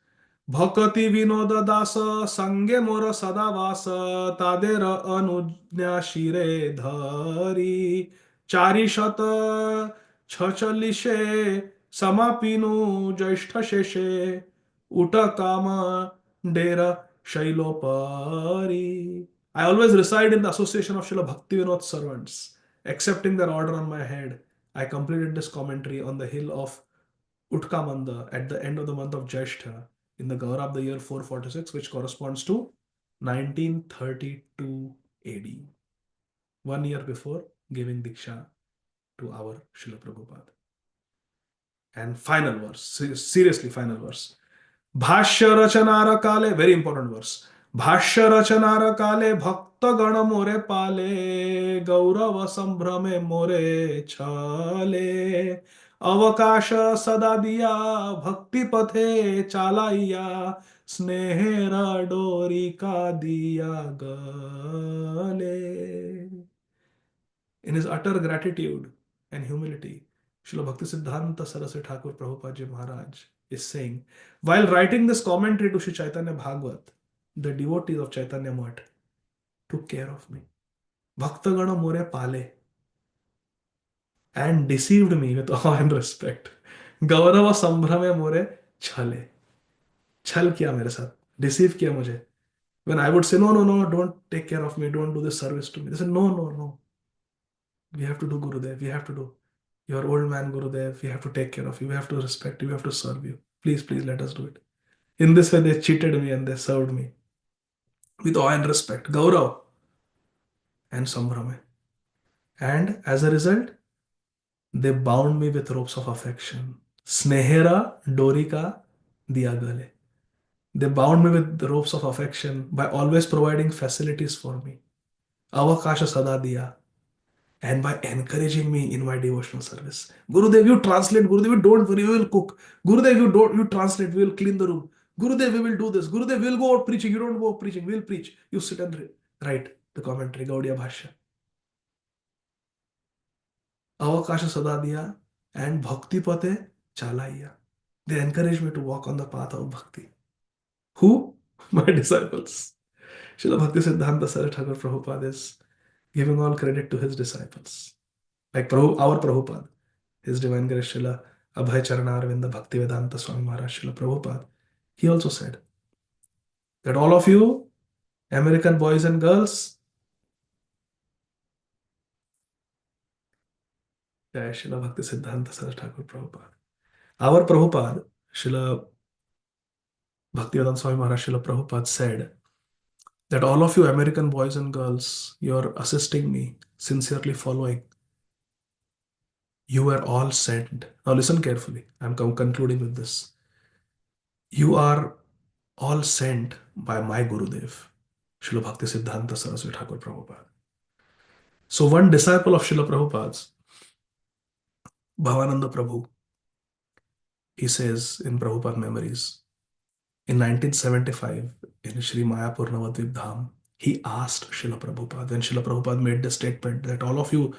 Bhakati Vinoda Dasa Sange Mora Sadavasa Tadera Anujna Shire Dhari Chari Shata Chachalishe Samapinu Jaishtha Sheshe Uta Kama Dera Shailopari. I always reside in the association of Srila Bhaktivinoda's servants. Accepting their order on my head, I completed this commentary on the hill of Utkamanda at the end of the month of Jyeshtha in the Gaura of the year 446, which corresponds to 1932 AD, 1 year before giving Diksha to our Srila Prabhupada. And final verse, seriously final verse. भाष्य रचनार काले, very important verse. भाष्य रचनार काले भक्त गण मोरे पाले गौरव संभ्रमे मोरे छाले अवकाश सदा दिया भक्ति पथे चालाइया स्नेहेर डोरी का दिया गले. In his utter gratitude and humility, Srila Bhaktisiddhanta Saraswati Thakur Prabhupada Ji Maharaj is saying, while writing this commentary to Sri Chaitanya Bhagavat, the devotees of Chaitanya Math took care of me. Bhaktagana more pale and deceived me with awe and respect. Gaurava Sambhrame more chale. Chal kiya mere saath. Deceive kiya mujhe. When I would say, no, no, no, don't take care of me, don't do this service to me. They said, no, no, no. We have to do Gurudev. We have to do. Your old man Gurudev. We have to take care of you. We have to respect you. We have to serve you. Please, please let us do it. In this way, they cheated me and they served me with awe and respect, Gaurav and Sambhrame. And as a result, they bound me with ropes of affection. Snehera Dorika Diagale. They bound me with the ropes of affection by always providing facilities for me. Avakasha Sada Diya. And by encouraging me in my devotional service. Gurudev, you translate. Gurudev, don't worry, we will cook. Gurudev, you translate, we will clean the room. Gurudev, we will do this. Gurudev, we will go out preaching. You don't go out preaching, we will preach. You sit and write the commentary, Gaudiya Bhashya. Avakasha Sadadiya and Bhakti Pate Chalaiya. They encourage me to walk on the path of bhakti. Who? My disciples. Srila Bhakti Siddhanta Saraswati Thakur Prabhupada is giving all credit to his disciples. Like our Prabhupada, His Divine Grace Srila Abhay Charanarvinda Bhaktivedanta Swami Maharaj Srila Prabhupada, he also said that all of you, American boys and girls, Jai Srila Bhakti Siddhanta Saraswati Thakur Prabhupada. Our Prabhupada, Srila Bhaktivedanta Swami Maharaj Srila Prabhupada said that all of you, American boys and girls, you are assisting me, sincerely following. You were all sent. Now listen carefully. I'm concluding with this. You are all sent by my Gurudev, Srila Bhakti Siddhanta Saraswati Thakur Prabhupada. So one disciple of Srila Prabhupada's, Bhavananda Prabhu, he says in Prabhupada Memories, in 1975, in Sri Mayapur Navadvip Dham, he asked Srila Prabhupada, when Srila Prabhupada made the statement that all of you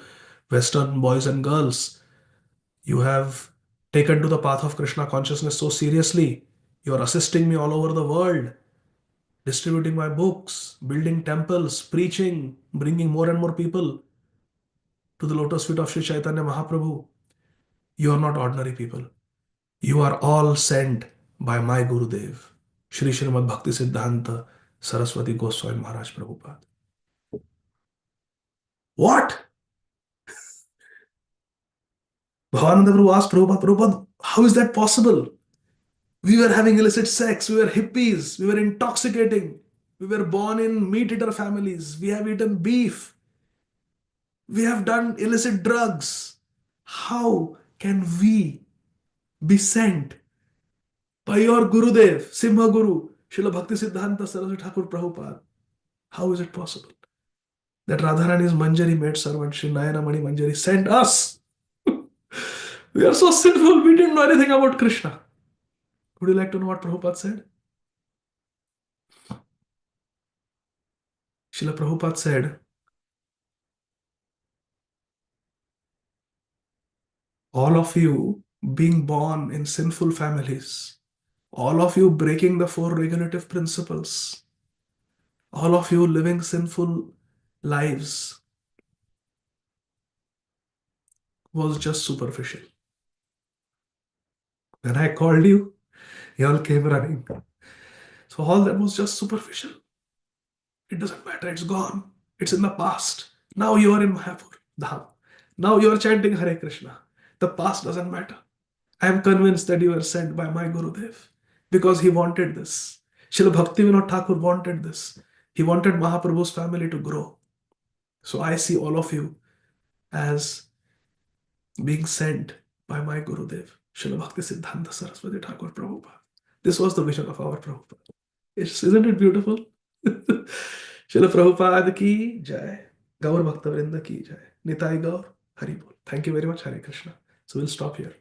Western boys and girls, you have taken to the path of Krishna consciousness so seriously, you are assisting me all over the world, distributing my books, building temples, preaching, bringing more and more people to the lotus feet of Sri Chaitanya Mahaprabhu. You are not ordinary people. You are all sent by my Gurudev, Shri Srimad Bhakti Siddhanta Saraswati Goswami Maharaj Prabhupada. What? Bhavananda Prabhu asked Prabhupada, how is that possible? We were having illicit sex, we were hippies, we were intoxicating, we were born in meat-eater families, we have eaten beef, we have done illicit drugs. How can we be sent by your Gurudev, Simha Guru, Srila Bhakti Siddhanta Saraswati Thakur Prabhupada? How is it possible that Radharani's Manjari maid servant, Sri Nayana Mani Manjari, sent us? We are so sinful, we didn't know anything about Krishna. Would you like to know what Prabhupada said? Srila Prabhupada said, all of you being born in sinful families, all of you breaking the 4 regulative principles, all of you living sinful lives, was just superficial. When I called you, you all came running. So all that was just superficial. It doesn't matter, it's gone. It's in the past. Now you are in Mayapur Dham. Now you are chanting Hare Krishna. The past doesn't matter. I am convinced that you were sent by my Gurudev because he wanted this. Srila Bhaktivinoda Thakur wanted this. He wanted Mahaprabhu's family to grow. So I see all of you as being sent by my Gurudev, Srila Bhakti Siddhanta Saraswati Thakur Prabhupada. This was the vision of our Prabhupada. Isn't it beautiful? Srila Prabhupada ki jai. Gaur Bhakta Vrinda ki jai. Nitai Gaur, Hari Bol. Thank you very much, Hare Krishna. So we'll stop here.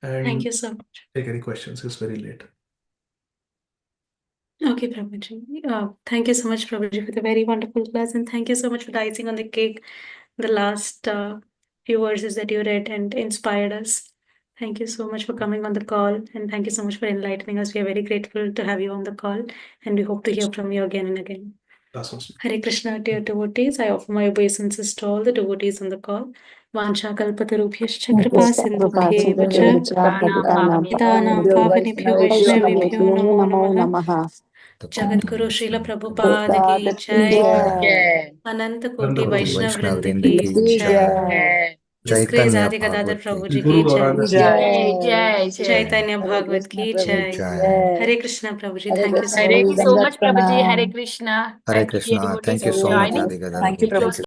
And Thank you so much. take any questions. It's very late. Okay, Prabhuji. Thank you so much, Prabhuji, for the very wonderful class, and thank you so much for the icing on the cake, the last few verses that you read and inspired us. Thank you so much for coming on the call, and thank you so much for enlightening us. We are very grateful to have you on the call, and we hope to hear from you again and again. That's awesome. Hare Krishna, dear devotees. I offer my obeisances to all the devotees on the call. Vancha kalpatarubhyascha kripa sindhubhyev cha Pitanam pavanebhyo Vaishnavebhyo namo namaha. Jagadguru Srila Prabhupada ki jai. Jai. Ananta Koti Ananta Koti Vaishnav Vaishnav Vrinda Vrinda ki ki jai. Jai. His Grace Caitanya Adi Gadadhar Bhagavad ki Prabhuji Guru ki jai. Gauranga Jai, Jai, Jai. Chaitanya Bhagavad ki jai. jai. Hare Krishna Prabhuji, Hare thank you so Krishna. much. Thank you so much, Prabhuji. Hare Krishna. Hare Thank you, dear Krishna. devotees, Thank you for so much, joining. Adi Gadadhar. We close